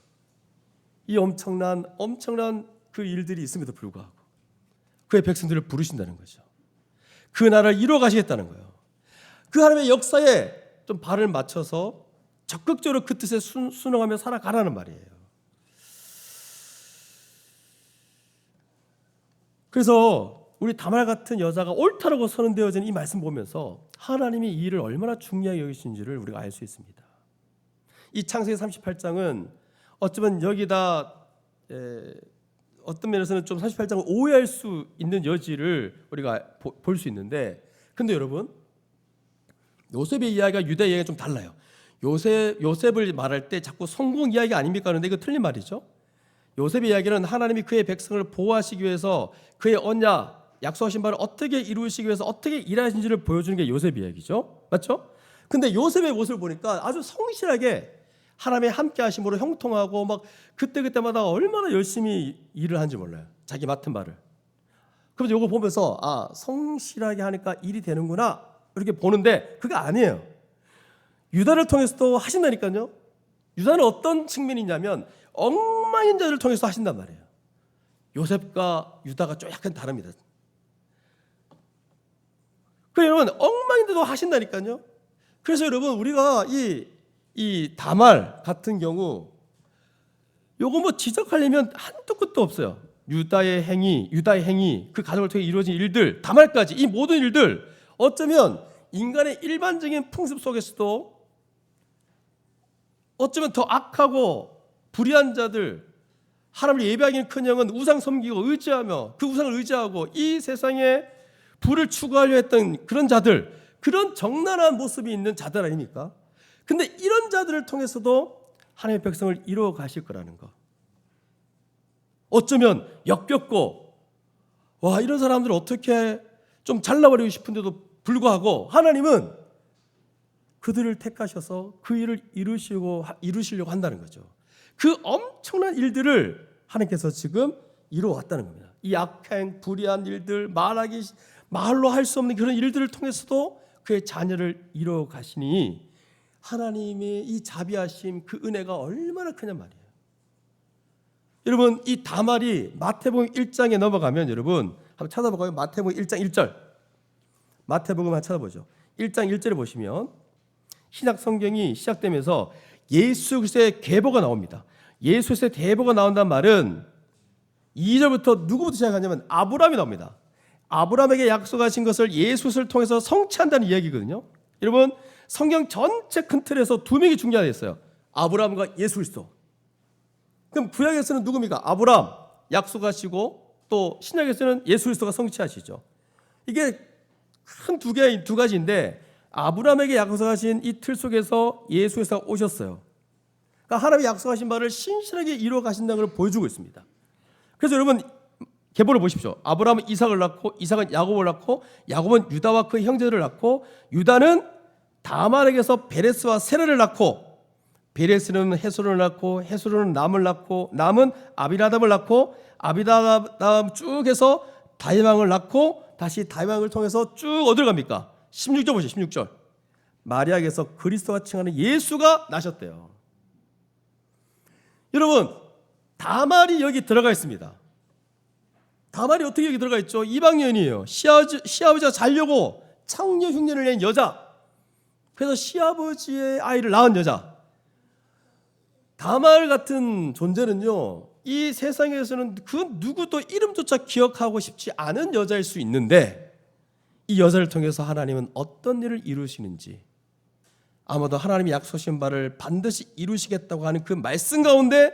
이 엄청난 그 일들이 있음에도 불구하고 그의 백성들을 부르신다는 거죠. 그 나라를 이루어 가시겠다는 거예요. 그 하나님의 역사에 좀 발을 맞춰서 적극적으로 그 뜻에 순응하며 살아가라는 말이에요. 그래서 우리 다말 같은 여자가 옳다라고 선언되어진 이 말씀 보면서 하나님이 이 일을 얼마나 중요하게 여기신지를 우리가 알 수 있습니다. 이 창세기 38장은 어쩌면 여기다 어떤 면에서는 좀 38장을 오해할 수 있는 여지를 우리가 볼 수 있는데, 근데 여러분, 요셉의 이야기가 유다 이야기가 좀 달라요. 요셉을 말할 때 자꾸 성공 이야기 아닙니까? 그런데 이거 틀린 말이죠. 요셉의 이야기는 하나님이 그의 백성을 보호하시기 위해서 그의 언약, 약속하신 바를 어떻게 이루시기 위해서 어떻게 일하신지를 보여주는 게 요셉의 이야기죠. 맞죠? 근데 요셉의 모습을 보니까 아주 성실하게 하나님의 함께 하심으로 형통하고 막 그때마다 얼마나 열심히 일을 하는지 몰라요. 자기 맡은 바를. 그래서 이거 보면서 성실하게 하니까 일이 되는구나 이렇게 보는데 그게 아니에요. 유다를 통해서도 하신다니까요. 유다는 어떤 측면이냐면 엉망인 자들을 통해서 하신단 말이에요. 요셉과 유다가 좀 약간 다릅니다. 그래서 여러분, 엉망인데도 하신다니까요. 그래서 여러분, 우리가 이 다말 같은 경우 요거 뭐 지적하려면 한도 끝도 없어요. 유다의 행위, 그 가족을 통해 이루어진 일들, 다말까지 이 모든 일들 어쩌면 인간의 일반적인 풍습 속에서도 어쩌면 더 악하고 불의한 자들, 하나님을 예배하기는커녕 우상 섬기고 의지하며 그 우상을 의지하고 이 세상에 부를 추구하려 했던 그런 자들, 그런 적나라한 모습이 있는 자들 아닙니까? 근데 이런 자들을 통해서도 하나님의 백성을 이루어 가실 거라는 거. 어쩌면 역겹고 와, 이런 사람들을 어떻게 좀 잘라버리고 싶은데도 불구하고 하나님은 그들을 택하셔서 그 일을 이루시려고 한다는 거죠. 그 엄청난 일들을 하나님께서 지금 이루어 왔다는 겁니다. 이 악행, 불의한 일들, 말로 할 수 없는 그런 일들을 통해서도 그의 자녀를 이루어 가시니 하나님의 이 자비하심, 그 은혜가 얼마나 크냔 말이에요. 여러분, 이 다말이 마태복음 1장에 넘어가면 여러분 한번 찾아볼까요? 마태복음 1장 1절. 마태복음 한번 찾아보죠. 1장 1절에 보시면 신약 성경이 시작되면서 예수 그리스도의 계보가 나옵니다. 예수 그리스도의 계보가 나온다는 말은 2절부터 누구부터 시작하냐면 아브라함이 나옵니다. 아브라함에게 약속하신 것을 예수를 통해서 성취한다는 이야기거든요. 여러분, 성경 전체 큰 틀에서 두 명이 중요하겠어요. 아브라함과 예수 그리스도. 그럼 구약에서는 누굽니까? 아브라함 약속하시고 또 신약에서는 예수 그리스도가 성취하시죠. 이게 큰 두 가지인데 아브라함에게 약속하신 이 틀 속에서 예수 그리스도가 오셨어요. 그러니까 하나님이 약속하신 바를 신실하게 이루어 가신다는 걸 보여주고 있습니다. 그래서 여러분 계보를 보십시오. 아브라함은 이삭을 낳고 이삭은 야곱을 낳고 야곱은 유다와 그 형제들을 낳고 유다는 다말에게서 베레스와 세라를 낳고 베레스는 헤스론을 낳고 헤스론은 남을 낳고 남은 아비나답을 낳고 아비나답 쭉 해서 다윗왕을 낳고 다시 다윗왕을 통해서 쭉 어디로 갑니까? 16절 보시죠. 16절. 마리아에게서 그리스도가 칭하는 예수가 나셨대요. 여러분, 다말이 여기 들어가 있습니다. 다말이 어떻게 여기 들어가 있죠? 이방 여인이에요. 시아버지가 자려고 창녀 흉내를 낸 여자. 그래서 시아버지의 아이를 낳은 여자. 다말 같은 존재는요, 이 세상에서는 그 누구도 이름조차 기억하고 싶지 않은 여자일 수 있는데 이 여자를 통해서 하나님은 어떤 일을 이루시는지, 아마도 하나님이 약속하신 바를 반드시 이루시겠다고 하는 그 말씀 가운데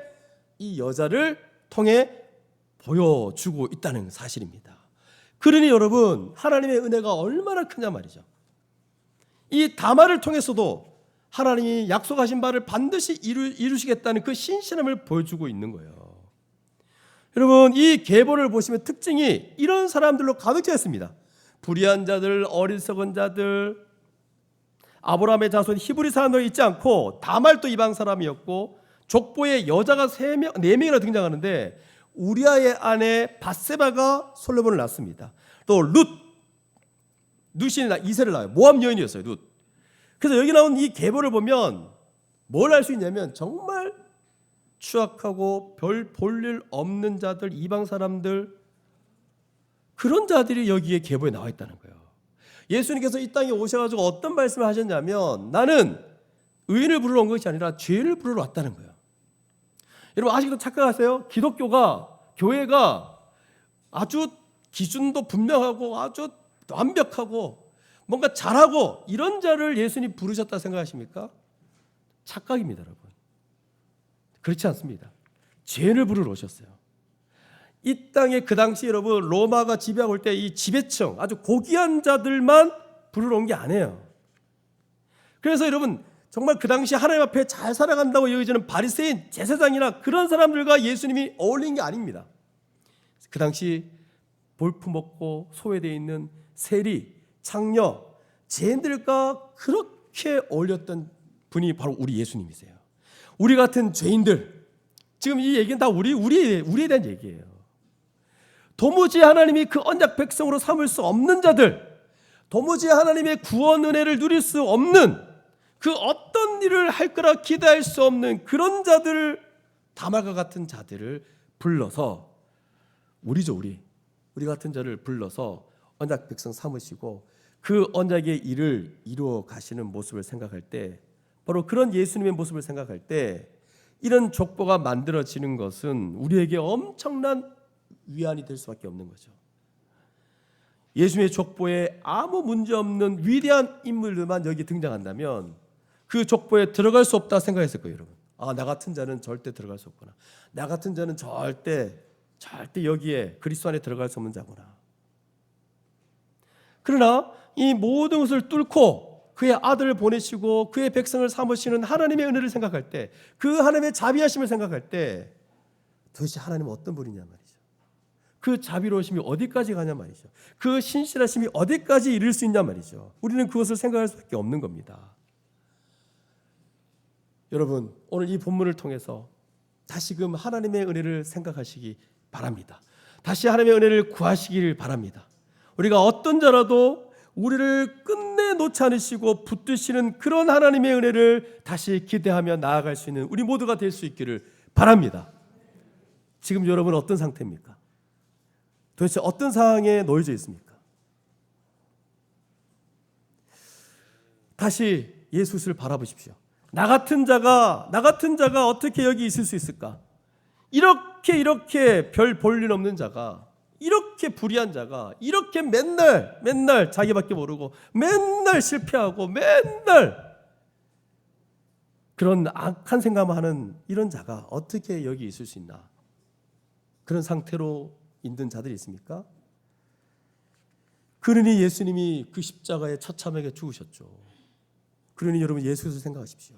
이 여자를 통해 보여주고 있다는 사실입니다. 그러니 여러분, 하나님의 은혜가 얼마나 크냐 말이죠. 이 다말을 통해서도 하나님이 약속하신 바를 반드시 이루시겠다는 그 신실함을 보여주고 있는 거예요. 여러분, 이 계보를 보시면 특징이 이런 사람들로 가득 차 있습니다. 불의한 자들, 어리석은 자들, 아브라함의 자손 히브리 사람들이 있지 않고 다말도 이방 사람이었고 족보에 여자가 4명이나 등장하는데 우리아의 아내 밧세바가 솔로몬을 낳습니다. 또 룻이 이세를 낳아요. 모압 여인이었어요. 룻. 그래서 여기 나온 이 계보를 보면 뭘 알 수 있냐면 정말 추악하고 별 볼 일 없는 자들, 이방 사람들, 그런 자들이 여기에 계보에 나와 있다는 거예요. 예수님께서 이 땅에 오셔가지고 어떤 말씀을 하셨냐면 나는 의인을 부르러 온 것이 아니라 죄를 부르러 왔다는 거예요. 여러분 아직도 착각하세요? 교회가 아주 기준도 분명하고 아주 완벽하고 뭔가 잘하고 이런 자를 예수님 부르셨다 생각하십니까? 착각입니다, 여러분. 그렇지 않습니다. 죄를 부르러 오셨어요. 이 땅에 그 당시 여러분 로마가 지배하고 올 때 이 지배층 아주 고귀한 자들만 부르러 온 게 아니에요. 그래서 여러분 정말 그 당시 하나님 앞에 잘 살아간다고 여겨지는 바리새인, 제사장이나 그런 사람들과 예수님이 어울린 게 아닙니다. 그 당시 볼품없고 소외되어 있는 세리, 창녀, 죄인들과 그렇게 어울렸던 분이 바로 우리 예수님이세요. 우리 같은 죄인들, 지금 이 얘기는 다 우리에 대한 얘기예요. 도무지 하나님이 그 언약 백성으로 삼을 수 없는 자들, 도무지 하나님의 구원 은혜를 누릴 수 없는, 그 어떤 일을 할 거라 기대할 수 없는 그런 자들, 다말과 같은 자들을 불러서, 우리 같은 자를 불러서 언약 백성 삼으시고 그 언약의 일을 이루어 가시는 모습을 생각할 때, 바로 그런 예수님의 모습을 생각할 때 이런 족보가 만들어지는 것은 우리에게 엄청난 위안이 될 수밖에 없는 거죠. 예수님의 족보에 아무 문제 없는 위대한 인물들만 여기 등장한다면 그 족보에 들어갈 수 없다 생각했을 거예요, 여러분. 나 같은 자는 절대 들어갈 수 없구나. 나 같은 자는 절대 여기에 그리스도 안에 들어갈 수 없는 자구나. 그러나 이 모든 것을 뚫고 그의 아들을 보내시고 그의 백성을 삼으시는 하나님의 은혜를 생각할 때, 그 하나님의 자비하심을 생각할 때 도대체 하나님은 어떤 분이냐 말이죠. 그 자비로우심이 어디까지 가냐 말이죠. 그 신실하심이 어디까지 이를 수 있냐 말이죠. 우리는 그것을 생각할 수밖에 없는 겁니다. 여러분, 오늘 이 본문을 통해서 다시금 하나님의 은혜를 생각하시기 바랍니다. 다시 하나님의 은혜를 구하시길 바랍니다. 우리가 어떤 자라도 우리를 끝내 놓지 않으시고 붙드시는 그런 하나님의 은혜를 다시 기대하며 나아갈 수 있는 우리 모두가 될 수 있기를 바랍니다. 지금 여러분 어떤 상태입니까? 도대체 어떤 상황에 놓여져 있습니까? 다시 예수를 바라보십시오. 나 같은 자가 어떻게 여기 있을 수 있을까? 이렇게 별 볼 일 없는 자가, 이렇게 불의한 자가, 이렇게 맨날 자기밖에 모르고 맨날 실패하고 맨날 그런 악한 생각만 하는 이런 자가 어떻게 여기 있을 수 있나? 그런 상태로 있는 자들이 있습니까? 그러니 예수님이 그 십자가에 처참하게 죽으셨죠. 그러니 여러분 예수를 생각하십시오.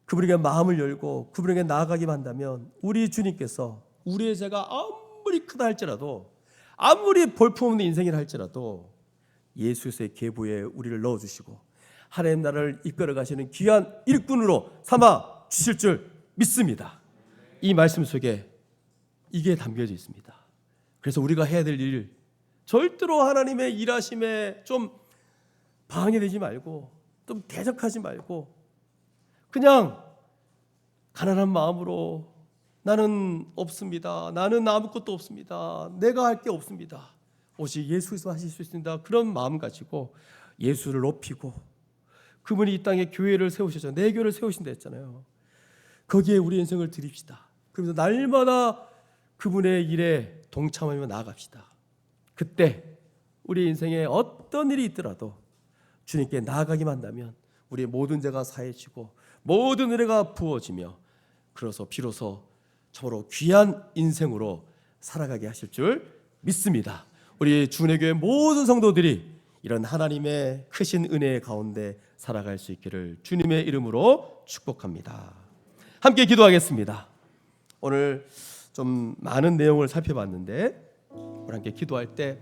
그분에게 마음을 열고 그분에게 나아가기만 한다면 우리 주님께서 우리의 죄가 아무리 크다 할지라도, 아무리 볼품없는 인생이라 할지라도 예수의 계보에 우리를 넣어주시고 하나님 나라를 이끌어 가시는 귀한 일꾼으로 삼아 주실 줄 믿습니다. 이 말씀 속에 이게 담겨져 있습니다. 그래서 우리가 해야 될 일, 절대로 하나님의 일하심에 좀 방해되지 말고, 좀 대적하지 말고, 그냥 가난한 마음으로 나는 없습니다. 나는 아무것도 없습니다. 내가 할 게 없습니다. 오직 예수께서 하실 수 있습니다. 그런 마음 가지고 예수를 높이고, 그분이 이 땅에 교회를 세우셨잖아요. 내 교회를 세우신다 했잖아요. 거기에 우리 인생을 드립시다. 그러면서 날마다 그분의 일에 동참하며 나아갑시다. 그때 우리 인생에 어떤 일이 있더라도 주님께 나아가기만 한다면 우리의 모든 죄가 사해지고 모든 은혜가 부어지며, 그래서 비로소 참으로 귀한 인생으로 살아가게 하실 줄 믿습니다. 우리 주은혜교회 모든 성도들이 이런 하나님의 크신 은혜 가운데 살아갈 수 있기를 주님의 이름으로 축복합니다. 함께 기도하겠습니다. 오늘 좀 많은 내용을 살펴봤는데 우리 함께 기도할 때